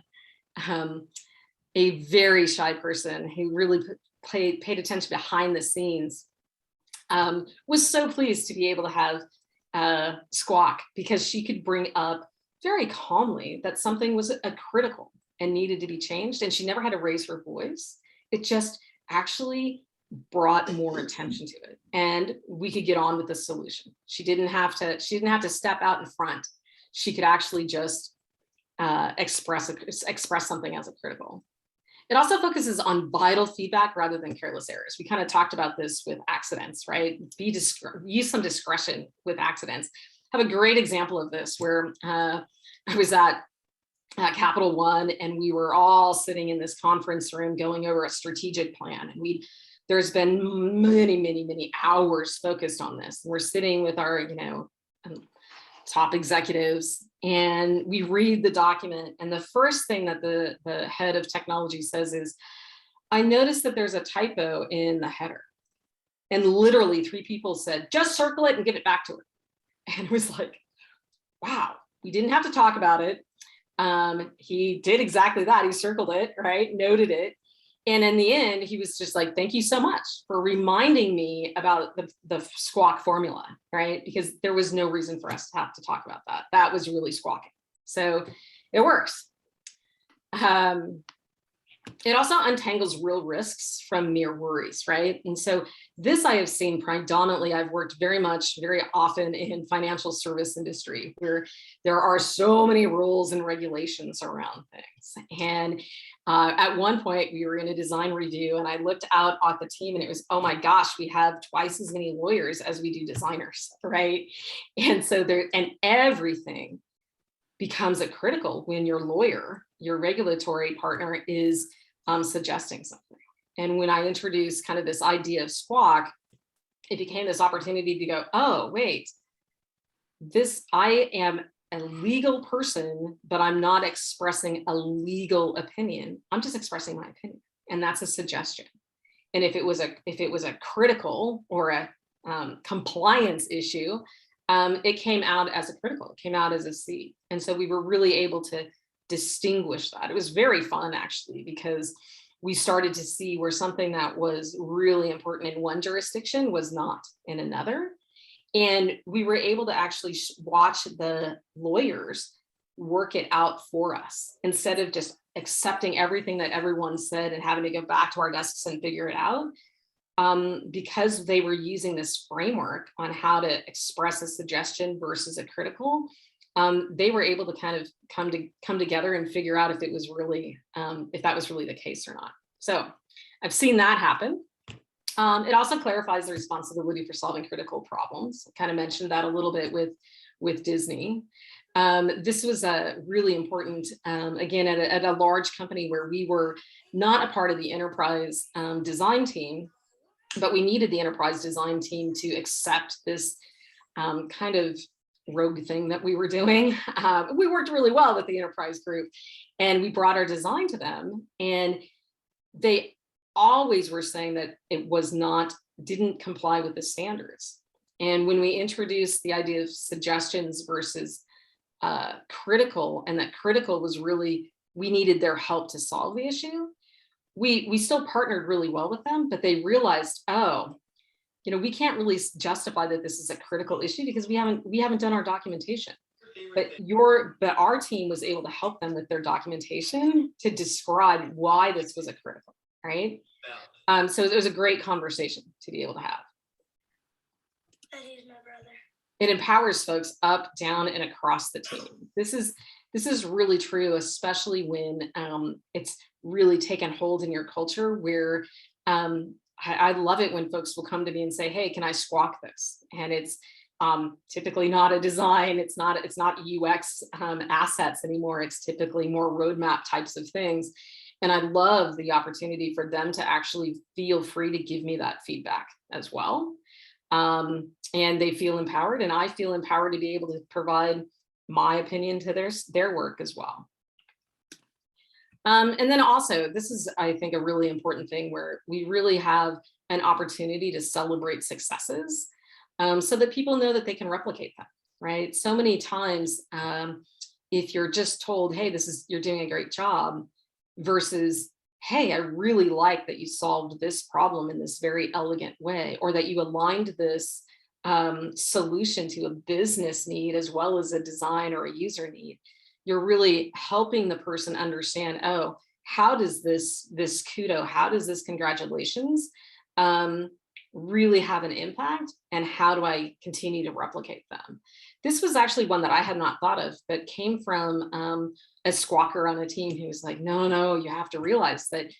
S2: a very shy person who really paid attention behind the scenes was so pleased to be able to have SQUACK, because she could bring up very calmly that something was critical and needed to be changed, and she never had to raise her voice. It just actually brought more attention to it, and we could get on with the solution. She didn't have to step out in front. She could actually just express something as a critical. It also focuses on vital feedback rather than careless errors. We kind of talked about this with accidents, right? Use some discretion with accidents. I have a great example of this where I was at Capital One, and we were all sitting in this conference room going over a strategic plan. And there's been many hours focused on this. We're sitting with our, top executives, and we read the document. And the first thing that the head of technology says is, I noticed that there's a typo in the header. And literally 3 people said, just circle it and give it back to her. And it was like, wow, we didn't have to talk about it. He did exactly that. He circled it, right? Noted it. And in the end, he was just like, thank you so much for reminding me about the SQUACK formula, right? Because there was no reason for us to have to talk about that. That was really squawking. So it works. It also untangles real risks from mere worries, right? And so this I have seen predominantly. I've worked very often in financial service industry, where there are so many rules and regulations around things. And at one point we were in a design review, and I looked out at the team, and it was, oh my gosh, we have twice as many lawyers as we do designers, right? And so everything becomes a critical when your lawyer, your regulatory partner, is suggesting something. And when I introduced kind of this idea of SQUACK, it became this opportunity to go, oh, wait, I am a legal person, but I'm not expressing a legal opinion. I'm just expressing my opinion. And that's a suggestion. And if it was a critical or a compliance issue, it came out as a critical, it came out as a C. And so we were really able to distinguish that. It was very fun, actually, because we started to see where something that was really important in one jurisdiction was not in another. And we were able to actually watch the lawyers work it out for us, instead of just accepting everything that everyone said and having to go back to our desks and figure it out. Because they were using this framework on how to express a suggestion versus a critical, they were able to kind of come together and figure out if it was really, if that was really the case or not. So I've seen that happen. It also clarifies the responsibility for solving critical problems. I kind of mentioned that a little bit with Disney. This was a really important, again, at a large company where we were not a part of the enterprise design team, but we needed the enterprise design team to accept this kind of rogue thing that we were doing. We worked really well with the enterprise group, and we brought our design to them, and they always were saying that it didn't comply with the standards. And when we introduced the idea of suggestions versus critical, and that critical was really, we needed their help to solve the issue, we still partnered really well with them, but they realized, oh, we can't really justify that this is a critical issue because we haven't done our documentation. But our team was able to help them with their documentation to describe why this was a critical, right? So it was a great conversation to be able to have. It empowers folks up, down, and across the team. This is This is really true, especially when it's really taken hold in your culture where I love it when folks will come to me and say, hey, can I squawk this? And it's typically not a design. It's not UX assets anymore. It's typically more roadmap types of things. And I love the opportunity for them to actually feel free to give me that feedback as well. And they feel empowered, and I feel empowered to be able to provide my opinion to their work as well. And then also, this is, I think, a really important thing where we really have an opportunity to celebrate successes so that people know that they can replicate them, right? So many times, if you're just told, hey, you're doing a great job, versus, hey, I really like that you solved this problem in this very elegant way, or that you aligned this solution to a business need as well as a design or a user need. You're really helping the person understand, oh, how does this kudo, how does this congratulations really have an impact, and how do I continue to replicate them? This was actually one that I had not thought of, but came from a squawker on a team who was like, no, you have to realize that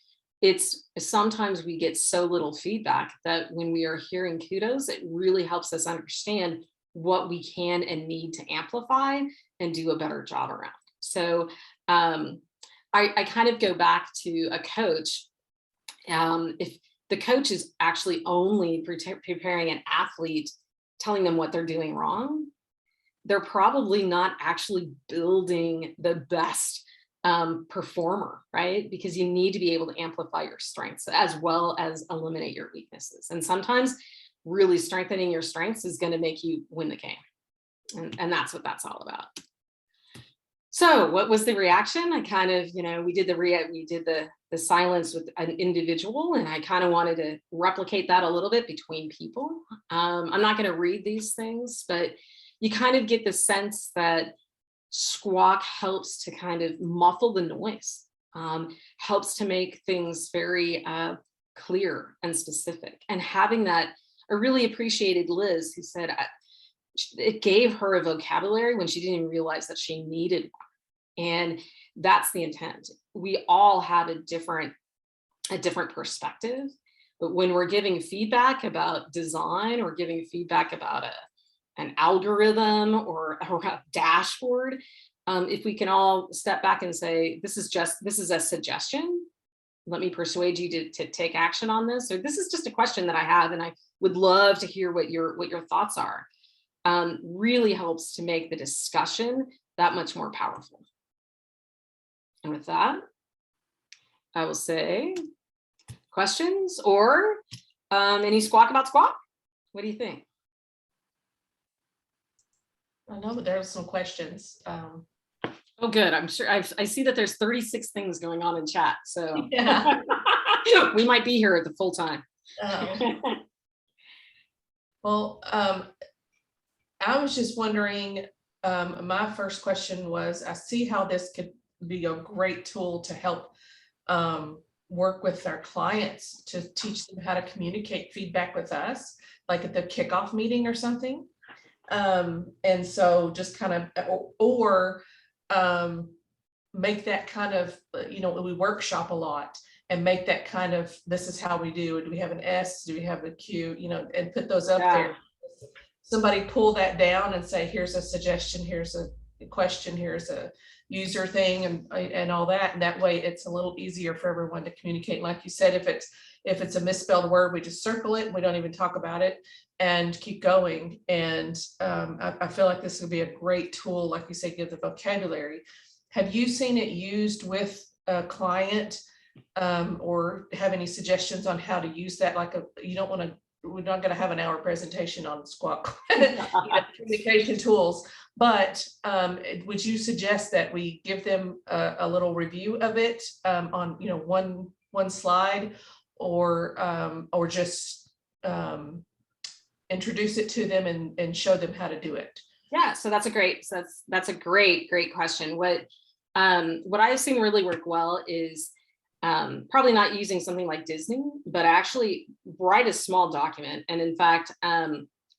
S2: it's sometimes we get so little feedback that when we are hearing kudos, it really helps us understand what we can and need to amplify and do a better job around. So I kind of go back to a coach. If the coach is actually only preparing an athlete, telling them what they're doing wrong, they're probably not actually building the best performer, right? Because you need to be able to amplify your strengths as well as eliminate your weaknesses. And sometimes really strengthening your strengths is going to make you win the game. And that's what that's all about. So what was the reaction? I kind of, we did the silence with an individual, and I kind of wanted to replicate that a little bit between people. I'm not going to read these things, but you kind of get the sense that SQUACK helps to kind of muffle the noise, helps to make things very clear and specific. And having that, I really appreciated Liz, who said it gave her a vocabulary when she didn't even realize that she needed one. And that's the intent. We all have a different perspective, but when we're giving feedback about design or giving feedback about an algorithm or a dashboard, if we can all step back and say, this is a suggestion, let me persuade you to take action on this, or this is just a question that I have and I would love to hear what your thoughts are, really helps to make the discussion that much more powerful. And with that, I will say questions or any squawk about SQUACK? What do you think?
S1: I know that there's some questions.
S2: Oh, good. I'm sure I see that there's 36 things going on in chat. So
S1: Yeah.
S2: We might be here at the full time.
S1: Well, I was just wondering, my first question was, I see how this could be a great tool to help work with our clients to teach them how to communicate feedback with us, like at the kickoff meeting or something. And so just kind of, or make that kind of, we workshop a lot and make that kind of, this is how we do it. Do we have an S? Do we have a Q? And put those up there. Somebody pull that down and say, here's a suggestion, here's a question, here's a user thing, and all that. And that way it's a little easier for everyone to communicate. Like you said, if it's a misspelled word, we just circle it and we don't even talk about it and keep going. And I feel like this would be a great tool, like you say, give the vocabulary. Have you seen it used with a client, or have any suggestions on how to use that? Like we're not going to have an hour presentation on SQUACK communication tools, but would you suggest that we give them a little review of it on one slide, or just introduce it to them and show them how to do it?
S2: Yeah, so that's a great question. What I've seen really work well is probably not using something like Disney, but actually write a small document. And in fact,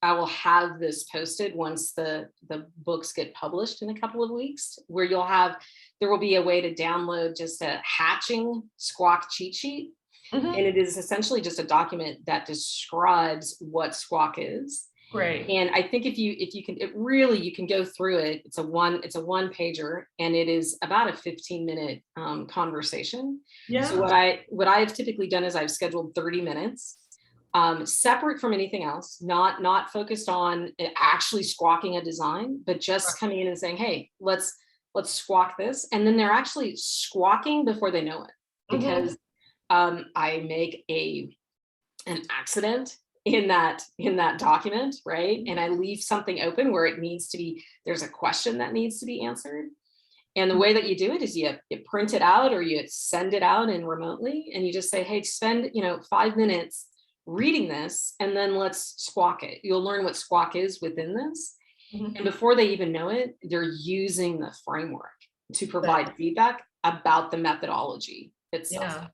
S2: I will have this posted once the books get published in a couple of weeks, where there will be a way to download just a hatching SQUACK cheat sheet.
S1: Mhm.
S2: And it is essentially just a document that describes what SQUACK is.
S1: Great.
S2: And I think if you can, you can go through it. It's a one pager, and it is about a 15-minute conversation.
S1: Yeah.
S2: So what I have typically done is I've scheduled 30 minutes, separate from anything else, not focused on actually squawking a design, but just coming in and saying, hey, let's squawk this. And then they're actually squawking before they know it, because I make an accident in that document, right? And I leave something open where it needs to be, there's a question that needs to be answered. And the way that you do it is you print it out, or you send it out in remotely, and you just say, hey, spend 5 minutes reading this, and then let's squawk it. You'll learn what SQUACK is within this. And before they even know it, they're using the framework to provide feedback about the methodology itself.
S1: Yeah,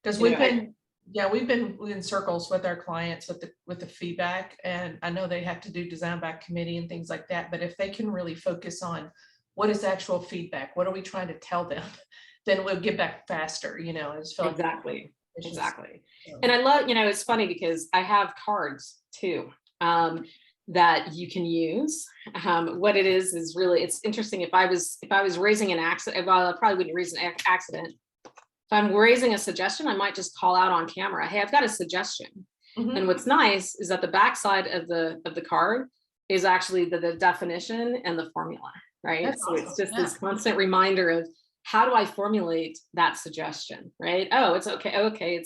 S1: because we've been in circles with our clients with the feedback, and I know they have to do design by committee and things like that, but if they can really focus on what is actual feedback, what are we trying to tell them, then we'll get back faster, I just feel
S2: Exactly.
S1: Yeah.
S2: And I love, it's funny because I have cards too, that you can use. What it is really, it's interesting. If I was raising an accident, well, I probably wouldn't raise an accident. If I'm raising a suggestion, I might just call out on camera, hey, I've got a suggestion. And what's nice is that the backside of the card is actually the definition and the formula, right?
S1: That's
S2: so
S1: awesome.
S2: It's just this constant reminder of, how do I formulate that suggestion, right? Oh, it's okay.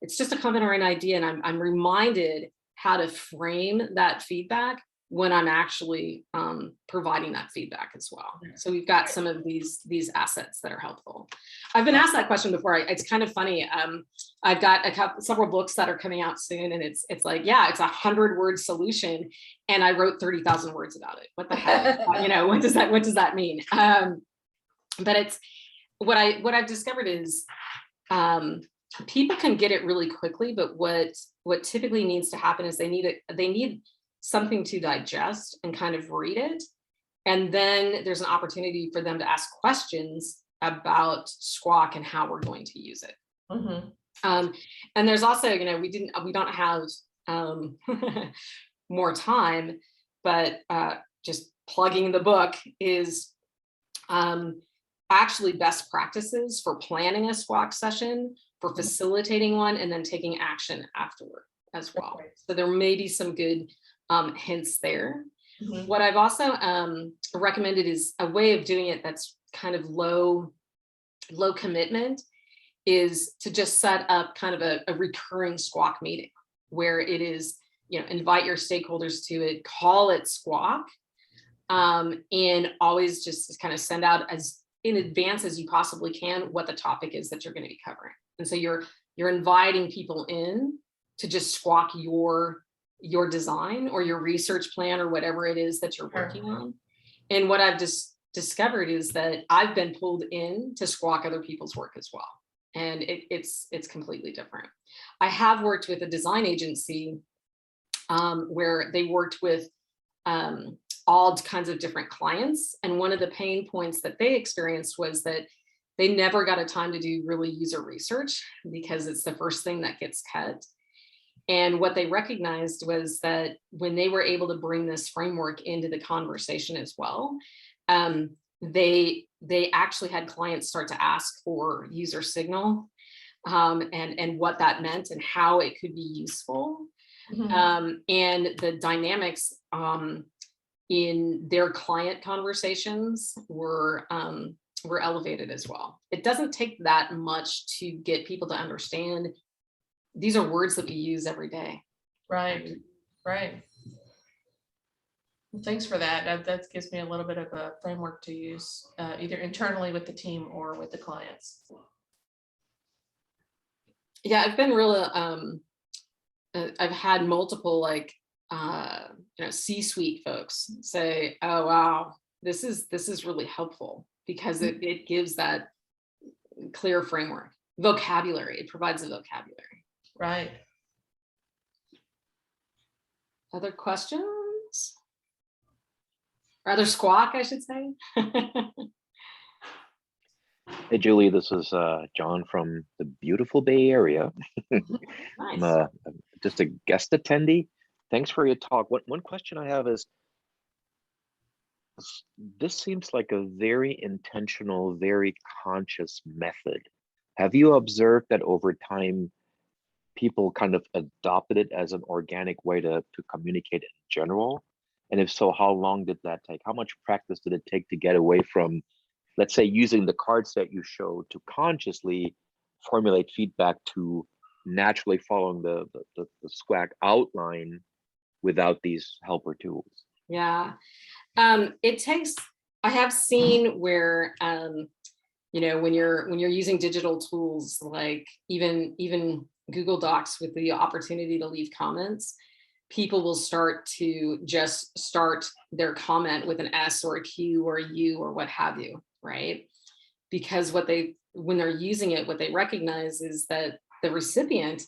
S2: It's just a comment or an idea, and I'm reminded how to frame that feedback when I'm actually providing that feedback as well. So we've got some of these assets that are helpful. I've been asked that question before. It's kind of funny. I've got several books that are coming out soon, and it's like, yeah, it's a 100-word solution, and I wrote 30,000 words about it. What the heck? What does that mean? But it's what I've discovered is people can get it really quickly, but what typically needs to happen is they need something to digest and kind of read it, and then there's an opportunity for them to ask questions about SQUACK and how we're going to use it. And there's also, we don't have more time, but just plugging the book is actually best practices for planning a SQUACK session, for facilitating one, and then taking action afterward as well. So there may be some good hints there. What I've also recommended is a way of doing it that's kind of low commitment, is to just set up kind of a recurring SQUACK meeting where it is, invite your stakeholders to it, call it SQUACK, and always just kind of send out as in advance as you possibly can what the topic is that you're going to be covering. And so you're inviting people in to just SQUACK your design or your research plan or whatever it is that you're working on. And what I've just discovered is that I've been pulled in to SQUACK other people's work as well. And it's completely different. I have worked with a design agency where they worked with all kinds of different clients. And one of the pain points that they experienced was that they never got a time to do really user research because it's the first thing that gets cut. And what they recognized was that when they were able to bring this framework into the conversation as well, they actually had clients start to ask for user signal and what that meant and how it could be useful. And the dynamics in their client conversations were elevated as well. It doesn't take that much to get people to understand these are words that we use every day. Right.
S1: Well, thanks for that. That gives me a little bit of a framework to use either internally with the team or with the clients.
S2: Yeah, I've been really, I've had multiple C-suite folks say, oh, wow, this is really helpful because it gives that clear framework, vocabulary. It provides a vocabulary.
S1: Right.
S2: Other questions? Or other squawk, I should say.
S5: Hey, Julie, this is John from the beautiful Bay Area.
S2: Nice.
S5: I'm just a guest attendee. Thanks for your talk. One question I have is, this seems like a very intentional, very conscious method. Have you observed that over time, people kind of adopted it as an organic way to communicate in general? And if so, how long did that take? How much practice did it take to get away from, let's say, using the cards that you showed to consciously formulate feedback to naturally following the SQUACK outline without these helper tools?
S2: Yeah. It takes, I have seen where, you know, when you're using digital tools, like even Google Docs with the opportunity to leave comments, people will start to just start their comment with an S or a Q or a U or what have you, right? Because when they're using it, what they recognize is that the recipient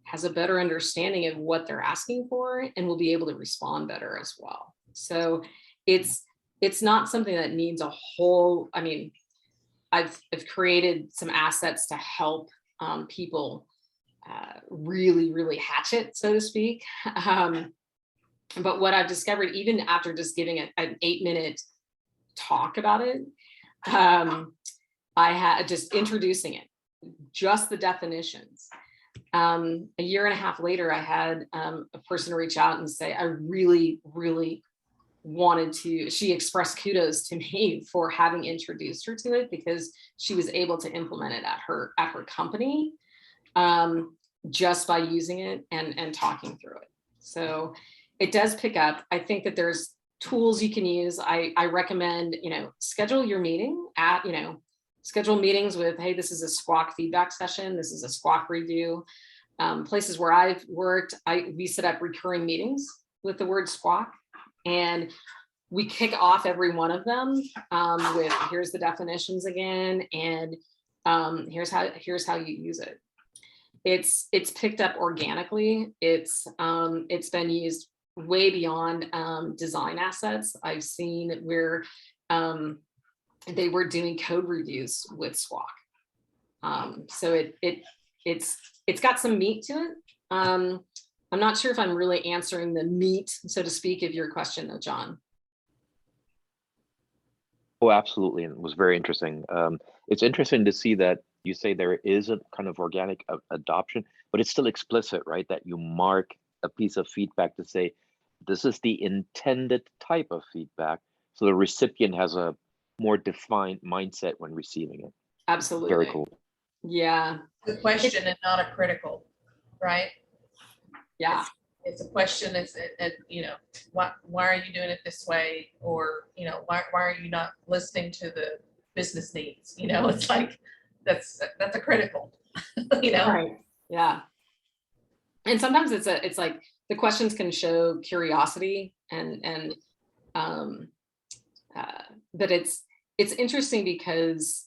S2: has a better understanding of what they're asking for and will be able to respond better as well. So it's not something that needs a whole, I mean, I've created some assets to help people really hatch it, so to speak. But what I've discovered, even after just giving an 8-minute talk about it, I had just introducing it, just the definitions. A year and a half later, I had a person reach out and say, I really wanted to, she expressed kudos to me for having introduced her to it because she was able to implement it at her company just by using it and talking through it. So it does pick up. I think that there's tools you can use. I recommend, you know, schedule your meeting at, you know, schedule meetings with, hey, this is a SQUACK feedback session. This is a SQUACK review. Places where I've worked, we set up recurring meetings with the word SQUACK. And we kick off every one of them with, here's the definitions again, and here's how you use it. It's picked up organically. It's been used way beyond design assets. I've seen where they were doing code reviews with SQUACK. So it's got some meat to it. I'm not sure if I'm really answering the meat, so to speak, of your question though, John.
S5: Oh, absolutely. And it was very interesting. It's interesting to see that you say there is a kind of organic adoption, but it's still explicit, right? That you mark a piece of feedback to say, this is the intended type of feedback. So the recipient has a more defined mindset when receiving it.
S2: Absolutely.
S5: Very cool.
S2: Yeah.
S1: The question and not a critical, right?
S2: Yeah.
S1: It's a question. It's you know, why are you doing it this way? Or, you know, why are you not listening to the business needs? You know, it's like, that's a critical, you know? Right.
S2: Yeah. And sometimes it's like the questions can show curiosity but it's interesting because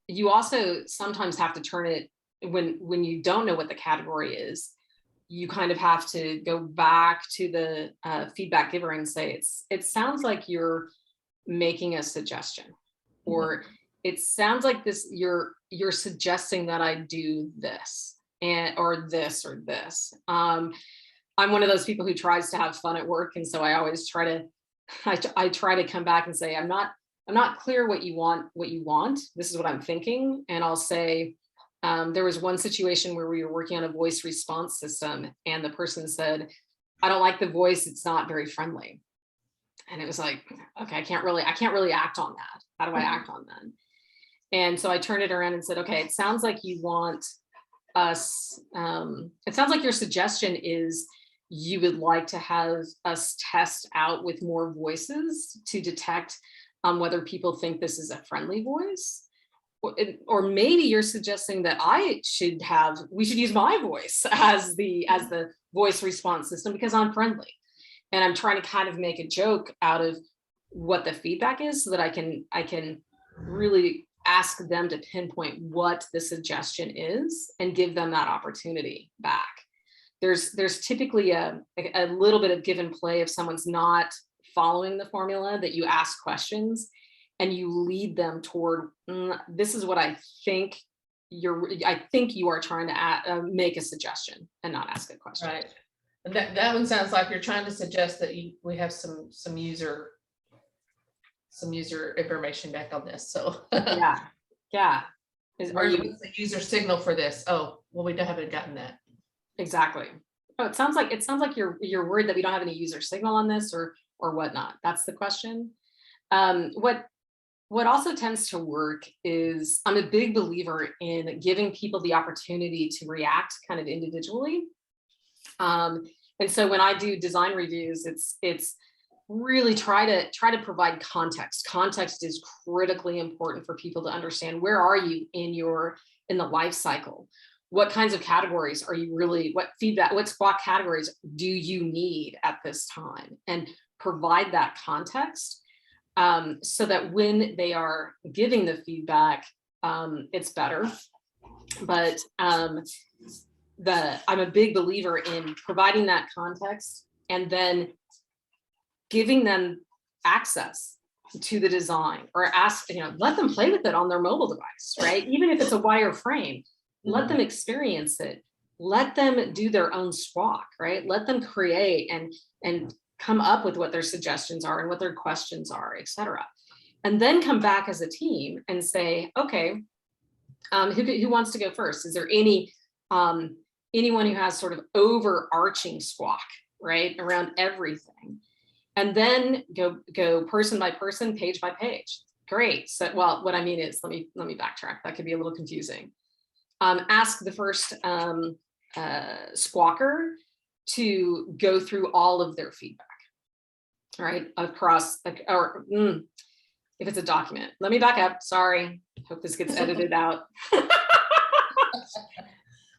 S2: you also sometimes have to turn it when you don't know what the category is. You kind of have to go back to the feedback giver and say, it sounds like you're making a suggestion, or it sounds like this, you're suggesting that I do this or this or this. I'm one of those people who tries to have fun at work. And so I always try to come back and say, I'm not clear what you want. This is what I'm thinking. And I'll say, there was one situation where we were working on a voice response system and the person said, I don't like the voice. It's not very friendly. And it was like, okay, I can't really act on that. How do I act on that? And so I turned it around and said, okay, it sounds like you want us, it sounds like your suggestion is you would like to have us test out with more voices to detect whether people think this is a friendly voice. Or maybe you're suggesting that we should use my voice as the voice response system because I'm friendly. And I'm trying to kind of make a joke out of what the feedback is so that I can really ask them to pinpoint what the suggestion is and give them that opportunity back. there's typically a little bit of give and play if someone's not following the formula, that you ask questions and you lead them toward, this is what I think you are trying to make a suggestion and not ask a question.
S1: Right. And that one sounds like you're trying to suggest that we have some user information back on this. So
S2: yeah. Are you
S1: the user signal for this? Oh, well, we haven't gotten that.
S2: Exactly. Oh, it sounds like you're worried that we don't have any user signal on this or whatnot. That's the question. What also tends to work is, I'm a big believer in giving people the opportunity to react kind of individually. And so when I do design reviews, it's really try to provide context. Context is critically important for people to understand, where are you in the life cycle? What kinds of categories are you really, what SQUACK categories do you need at this time? And provide that context so that when they are giving the feedback, it's better. But I'm a big believer in providing that context and then giving them access to the design, or let them play with it on their mobile device, right? Even if it's a wire frame, let them experience it. Let them do their own SQUACK, right? Let them create and come up with what their suggestions are and what their questions are, et cetera. And then come back as a team and say, okay, who wants to go first? Is there anyone who has sort of overarching SQUACK, right, around everything? And then go person by person, page by page. Great. So, well, what I mean is, let me backtrack. That could be a little confusing. Ask the first SQUACKer to go through all of their feedback, right, across, or if it's a document. Let me back up. Sorry. Hope this gets edited out.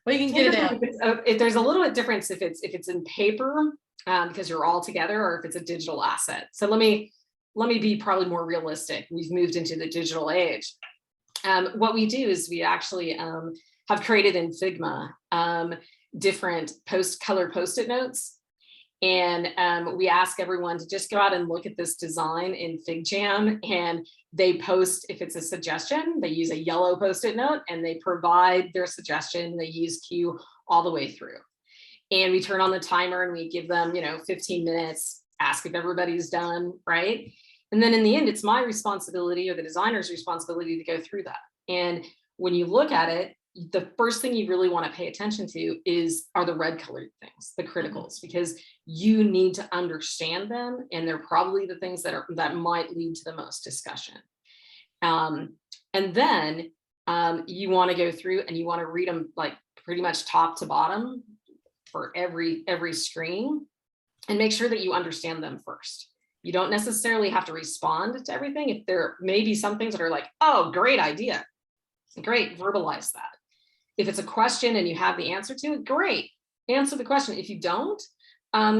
S1: Well, you can get it out.
S2: If there's a little bit difference if it's in paper, because you're all together, or if it's a digital asset. So let me be probably more realistic. We've moved into the digital age. What we do is we actually have created in Figma different color post-it notes. And we ask everyone to just go out and look at this design in FigJam, and they post, if it's a suggestion, they use a yellow post-it note and they provide their suggestion. They use Q all the way through. And we turn on the timer and we give them, 15 minutes, ask if everybody's done, right? And then in the end, it's my responsibility, or the designer's responsibility, to go through that. And when you look at it, the first thing you really want to pay attention to are the red colored things, the criticals, because you need to understand them. And they're probably the things that might lead to the most discussion. And then you want to go through and you want to read them like pretty much top to bottom for every screen, and make sure that you understand them first. You don't necessarily have to respond to everything. If there may be some things that are like, oh, great idea, great, verbalize that. If it's a question and you have the answer to it, great, answer the question. If you don't,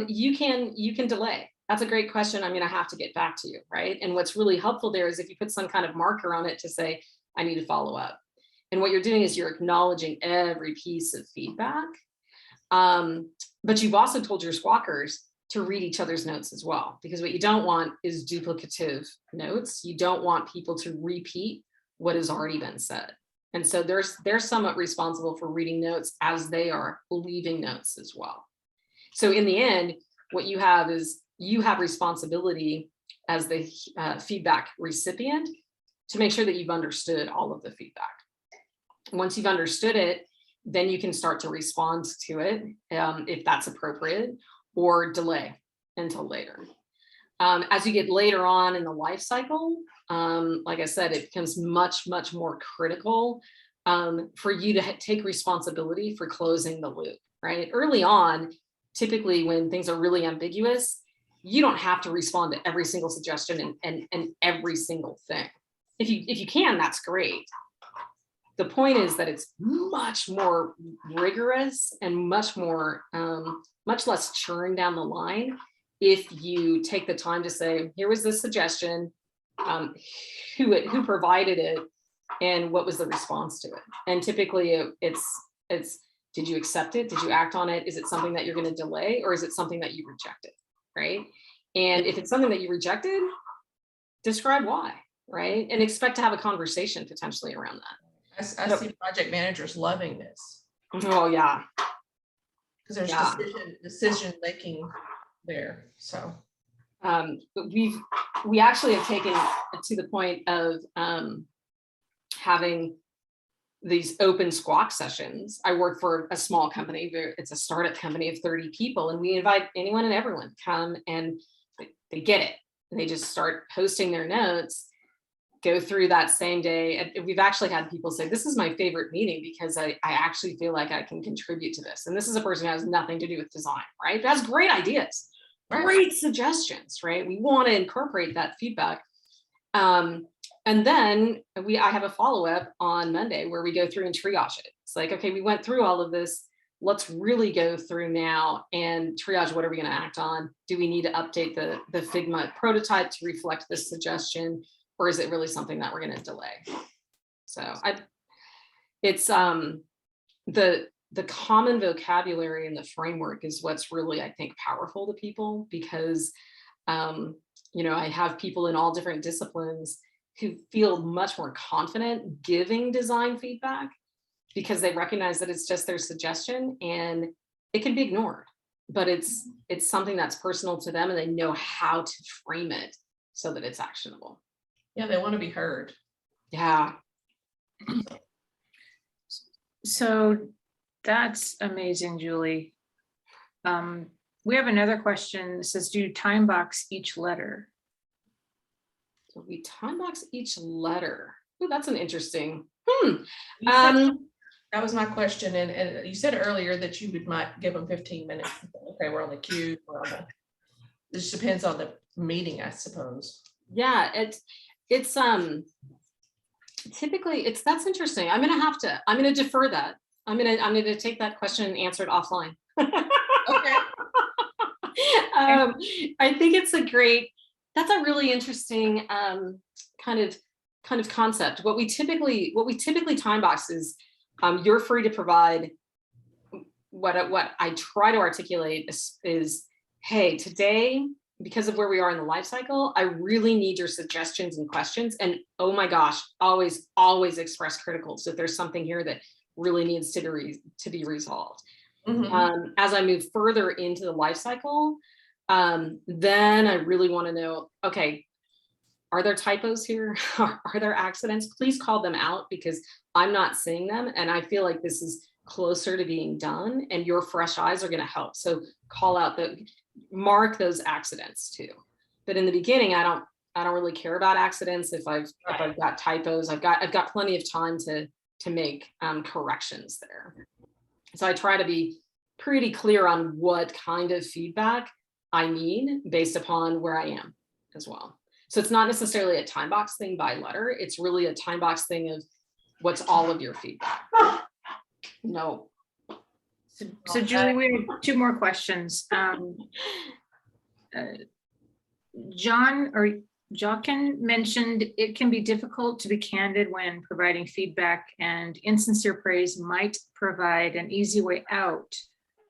S2: you can delay. That's a great question. I'm going to have to get back to you, right? And what's really helpful there is if you put some kind of marker on it to say, I need to follow up. And what you're doing is you're acknowledging every piece of feedback. But you've also told your SQUACKers to read each other's notes as well, because what you don't want is duplicative notes. You don't want people to repeat what has already been said. And so they're somewhat responsible for reading notes as they are leaving notes as well. So in the end, what you have is you have responsibility as the feedback recipient to make sure that you've understood all of the feedback. Once you've understood it, then you can start to respond to it if that's appropriate, or delay until later. As you get later on in the life cycle, like I said, it becomes much, much more critical for you to take responsibility for closing the loop, right? Early on, typically when things are really ambiguous, you don't have to respond to every single suggestion and every single thing. If you can, that's great. The point is that it's much more rigorous and much less churn down the line if you take the time to say, here was this suggestion, who provided it, and what was the response to it. And typically it's Did you accept it? Did you act on it? Is it something that you're going to delay, or is it something that you rejected? Right. And if it's something that you rejected, describe why, right? And expect to have a conversation potentially around that.
S1: I see project managers loving this
S2: Oh yeah.
S1: because there's
S2: Yeah.
S1: decision making there. So
S2: But we actually have taken it to the point of having these open SQUACK sessions. I work for a small company. It's a startup company of 30 people, and we invite anyone and everyone to come, and they get it. And they just start posting their notes, go through that same day. And we've actually had people say, this is my favorite meeting because I actually feel like I can contribute to this. And this is a person who has nothing to do with design, right? But has great ideas, great suggestions, right? We want to incorporate that feedback. And then I have a follow-up on Monday where we go through and triage it. It's like, okay, we went through all of this. Let's really go through now and triage what are we going to act on? Do we need to update the Figma prototype to reflect this suggestion? Or is it really something that we're going to delay? So it's the common vocabulary and the framework is what's really, I think, powerful to people, because I have people in all different disciplines who feel much more confident giving design feedback because they recognize that it's just their suggestion and it can be ignored, but it's something that's personal to them and they know how to frame it so that it's actionable.
S1: Yeah, they want to be heard.
S2: Yeah.
S4: So that's amazing, Julie. We have another question that says, do you time box each letter?
S2: So we time box each letter. Oh, that's an interesting.
S1: That was my question. And you said earlier that you might give them 15 minutes. Okay, we're on the queue. It just depends on the meeting, I suppose.
S2: Yeah, it's typically that's interesting. I'm gonna defer that. I'm gonna take that question and answer it offline.
S1: Okay.
S2: I think that's a really interesting kind of concept. What we typically time box is you're free to provide what I try to articulate is hey, today, because of where we are in the life cycle, I really need your suggestions and questions. And oh my gosh, always express critical. So if there's something here that really needs to be resolved. Mm-hmm. As I move further into the life cycle, then I really want to know, okay, are there typos here? Are there accidents? Please call them out because I'm not seeing them. And I feel like this is closer to being done and your fresh eyes are going to help. So call out mark those accidents too. But in the beginning, I don't really care about accidents. If I've got typos, I've got plenty of time to make corrections there. So I try to be pretty clear on what kind of feedback I need based upon where I am as well. So it's not necessarily a time box thing by letter. It's really a time box thing of what's all of your feedback. No.
S4: So Julie, we have two more questions. John or Jochen mentioned it can be difficult to be candid when providing feedback, and insincere praise might provide an easy way out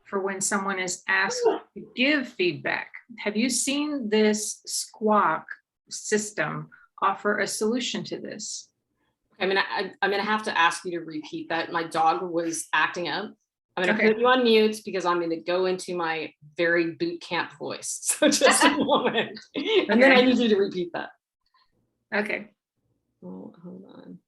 S4: for when someone is asked to give feedback. Have you seen this SQUACK system offer a solution to this?
S2: I'm gonna have to ask you to repeat that. My dog was acting up. I'm gonna put you on mute because I'm gonna go into my very boot camp voice. So just a moment. And then I need you to repeat that.
S4: Okay.
S2: Oh, hold on.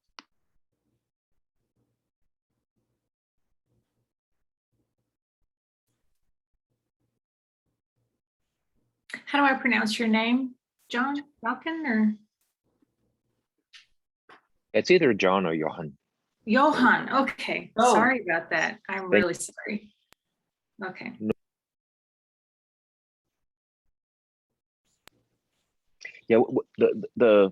S4: How do I pronounce your name? John? Falcon or?
S5: It's either John or Johan.
S4: Johan, okay.
S2: Oh.
S4: Sorry about that. I'm really sorry. Okay.
S5: Yeah, the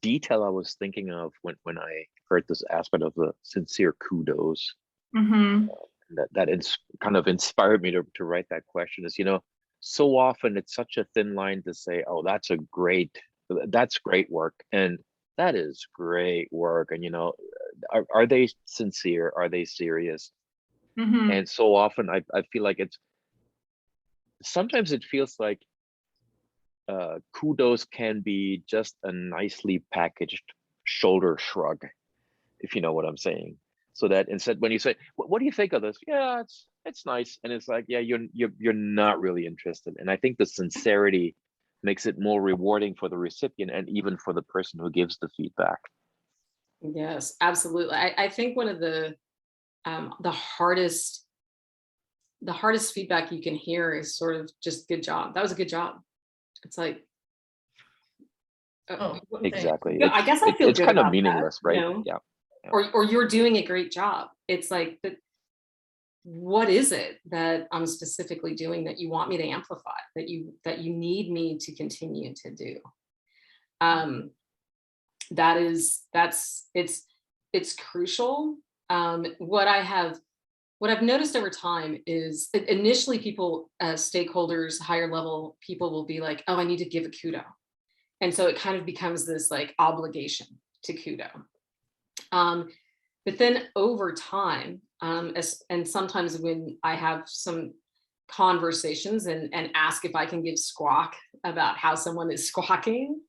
S5: detail I was thinking of when I heard this aspect of the sincere kudos, that kind of inspired me to write that question is, so often it's such a thin line to say, oh, that's great work, and that is great work, and are they sincere? Are they serious? And so often I feel like sometimes it feels like kudos can be just a nicely packaged shoulder shrug, if you know what I'm saying. So that instead, when you say, what do you think of this? Yeah, it's nice. And it's like, yeah, you're not really interested. And I think the sincerity makes it more rewarding for the recipient and even for the person who gives the feedback.
S2: Yes, absolutely. I think one of the hardest feedback you can hear is sort of just good job. That was a good job. It's like,
S5: exactly.
S2: Yeah, I guess I feel
S5: it's
S2: good
S5: kind of
S2: about
S5: meaningless,
S2: that,
S5: right?
S2: you know?
S5: Yeah.
S2: Or you're doing a great job. It's like, but what is it that I'm specifically doing that you want me to amplify, that you need me to continue to do? It's crucial. What I've noticed over time is initially people, stakeholders, higher level people will be like, oh, I need to give a kudo. And so it kind of becomes this like obligation to kudo. But then over time, and sometimes when I have some conversations and ask if I can give squawk about how someone is squawking,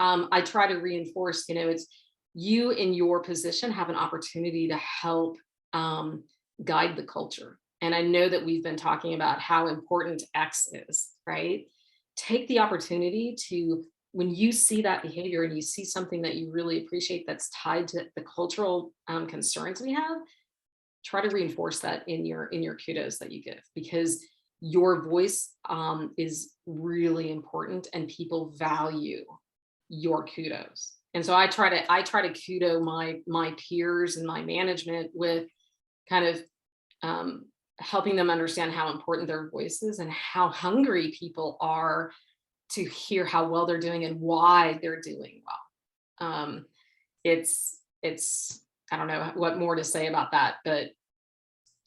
S2: I try to reinforce, it's you in your position have an opportunity to help guide the culture. And I know that we've been talking about how important X is, right? Take the opportunity to, when you see that behavior and you see something that you really appreciate that's tied to the cultural concerns we have, try to reinforce that in your kudos that you give, because your voice is really important and people value your kudos. And so I try to kudo my peers and my management with kind of helping them understand how important their voice is and how hungry people are to hear how well they're doing and why they're doing well. It's I don't know what more to say about that, but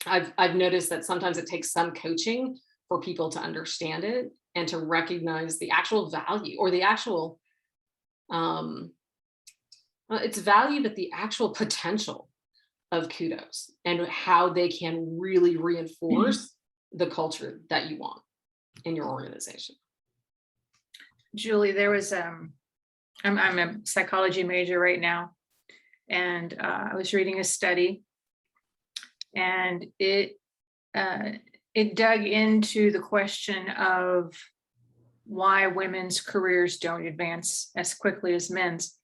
S2: I've noticed that sometimes it takes some coaching for people to understand it and to recognize the actual value, or the actual it's value, but the actual potential of kudos and how they can really reinforce the culture that you want in your organization.
S4: Julie, there was I'm a psychology major right now, and I was reading a study, and it dug into the question of why women's careers don't advance as quickly as men's.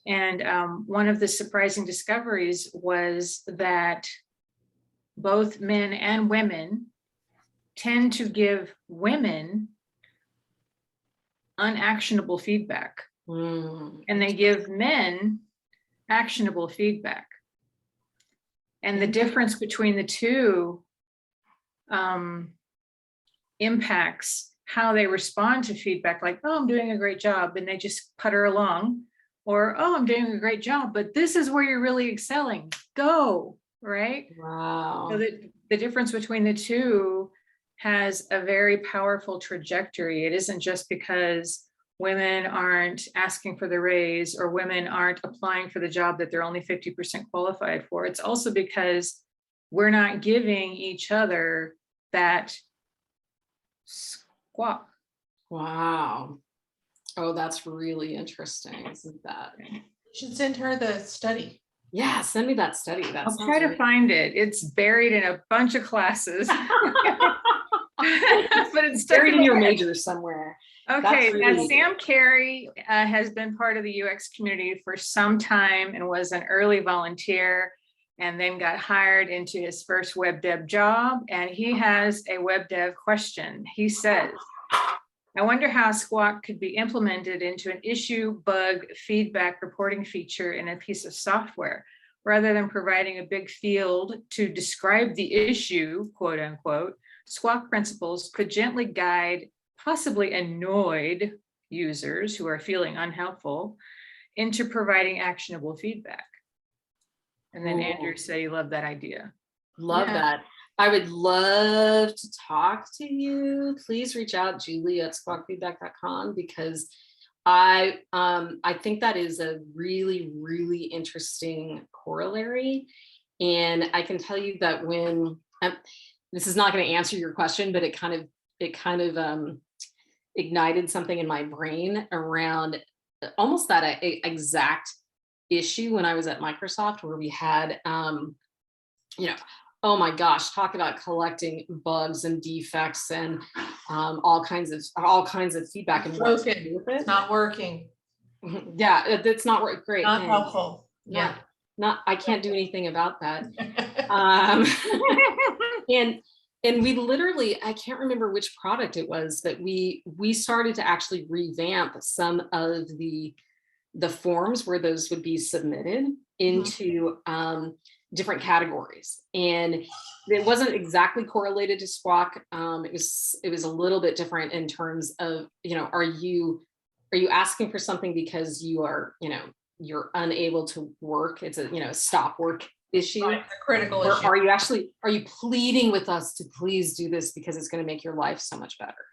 S4: And one of the surprising discoveries was that both men and women tend to give women unactionable feedback, and they give men actionable feedback. And the difference between the two impacts how they respond to feedback, like, oh, I'm doing a great job, and they just putter along, or, oh, I'm doing a great job, but this is where you're really excelling, go, right?
S2: Wow.
S4: So the difference between the two has a very powerful trajectory. It isn't just because women aren't asking for the raise or women aren't applying for the job that they're only 50% qualified for. It's also because we're not giving each other that squawk.
S2: Wow. Oh, that's really interesting, isn't that?
S1: You should send her the study.
S2: Yeah, send me that study.
S4: I'll try to find it. It's buried in a bunch of classes. But it's
S2: buried in your major somewhere.
S4: Okay, now Sam Carey has been part of the UX community for some time and was an early volunteer, and then got hired into his first web dev job. And he has a web dev question. He says, I wonder how SQUACK could be implemented into an issue, bug, feedback reporting feature in a piece of software, rather than providing a big field to describe the issue, quote unquote. SQUACK principles could gently guide possibly annoyed users who are feeling unhelpful into providing actionable feedback. And then Andrew said he loved that idea.
S2: Love that. I would love to talk to you. Please reach out, Julie at squawkfeedback.com, because I think that is a really, really interesting corollary. And I can tell you that when, this is not going to answer your question, but it kind of ignited something in my brain around almost that exact issue when I was at Microsoft, where we had, you know, oh my gosh, talk about collecting bugs and defects and all kinds of feedback. And what to do with it.
S1: It's not working.
S2: Yeah, it's not working. Great.
S1: Not helpful. Yeah.
S2: Not, I can't do anything about that. And we literally, I can't remember which product it was that we started to actually revamp some of the forms where those would be submitted into different categories. And it wasn't exactly correlated to SQUACK. It was a little bit different in terms of, you know, are you asking for something because you are, you know, you're unable to work? It's a, you know, stop work issue.
S1: Right, a critical
S2: or
S1: issue.
S2: Are you pleading with us to please do this because it's going to make your life so much better?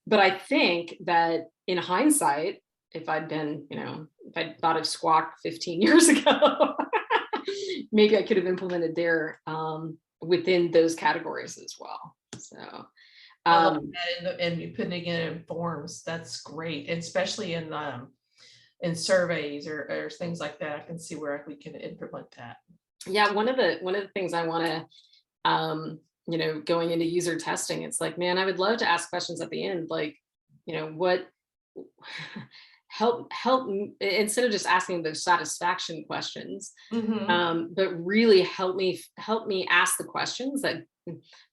S2: But I think that in hindsight, if I'd been, you know, if I'd thought of SQUACK 15 years ago, maybe I could have implemented there within those categories as well. So
S1: I love that, and you putting it in forms. That's great, and especially in surveys or things like that. I can see where we can implement that.
S2: Yeah, one of the things I want to, you know, going into user testing, it's like, man, I would love to ask questions at the end, like, you know, what help instead of just asking those satisfaction questions, but really help me ask the questions that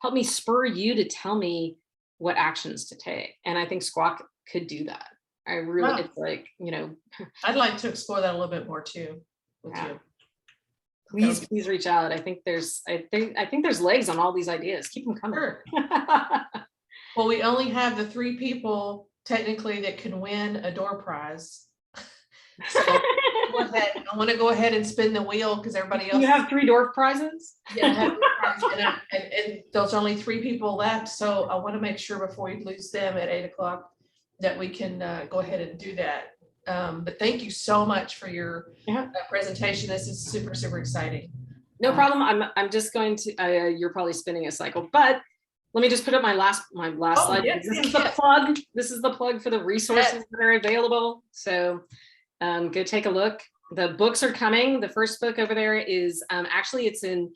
S2: help me spur you to tell me what actions to take. And I think SQUACK could do that. I really, it's like, you know,
S1: I'd like to explore that a little bit more too with you.
S2: Please reach out. I think there's legs on all these ideas. Keep them coming.
S1: Sure. Well, we only have the 3 people technically that can win a door prize. So I want to go ahead and spin the wheel because everybody else.
S2: You have 3 door prizes?
S1: Yeah, I have and there's only 3 people left. So I want to make sure before we lose them at 8 o'clock that we can go ahead and do that. But thank you so much for your presentation. This is super, super exciting.
S2: No problem. I'm just going to, you're probably spinning a cycle, but let me just put up my last slide.
S1: Yes,
S2: this is the plug. This is the plug for the resources that are available. So go take a look. The books are coming. The first book over there is actually it's in,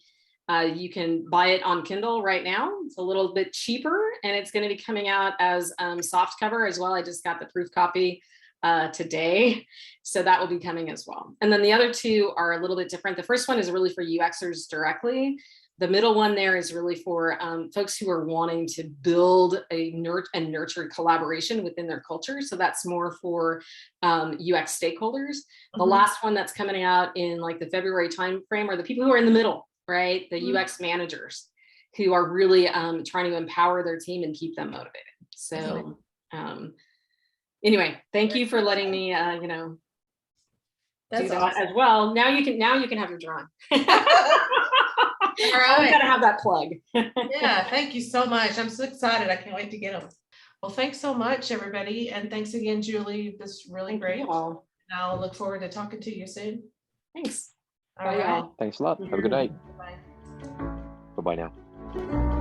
S2: you can buy it on Kindle right now. It's a little bit cheaper and it's going to be coming out as soft cover as well. I just got the proof copy today. So that will be coming as well. And then the other 2 are a little bit different. The first one is really for UXers directly. The middle one there is really for folks who are wanting to build a nurture collaboration within their culture. So that's more for UX stakeholders. The last one that's coming out in like the February timeframe are the people who are in the middle, right? The UX managers who are really trying to empower their team and keep them motivated. So anyway, thank you for letting me, you know, do that awesome. As well. Now you can have your drawing. All right. I gotta have that plug.
S1: Yeah, thank you so much. I'm so excited. I can't wait to get them. Well, thanks so much, everybody. And thanks again, Julie. This is really great. And I'll look forward to talking to you soon.
S2: Thanks.
S1: All right.
S5: Thanks a lot. Have a good night.
S1: Bye.
S5: Bye-bye now.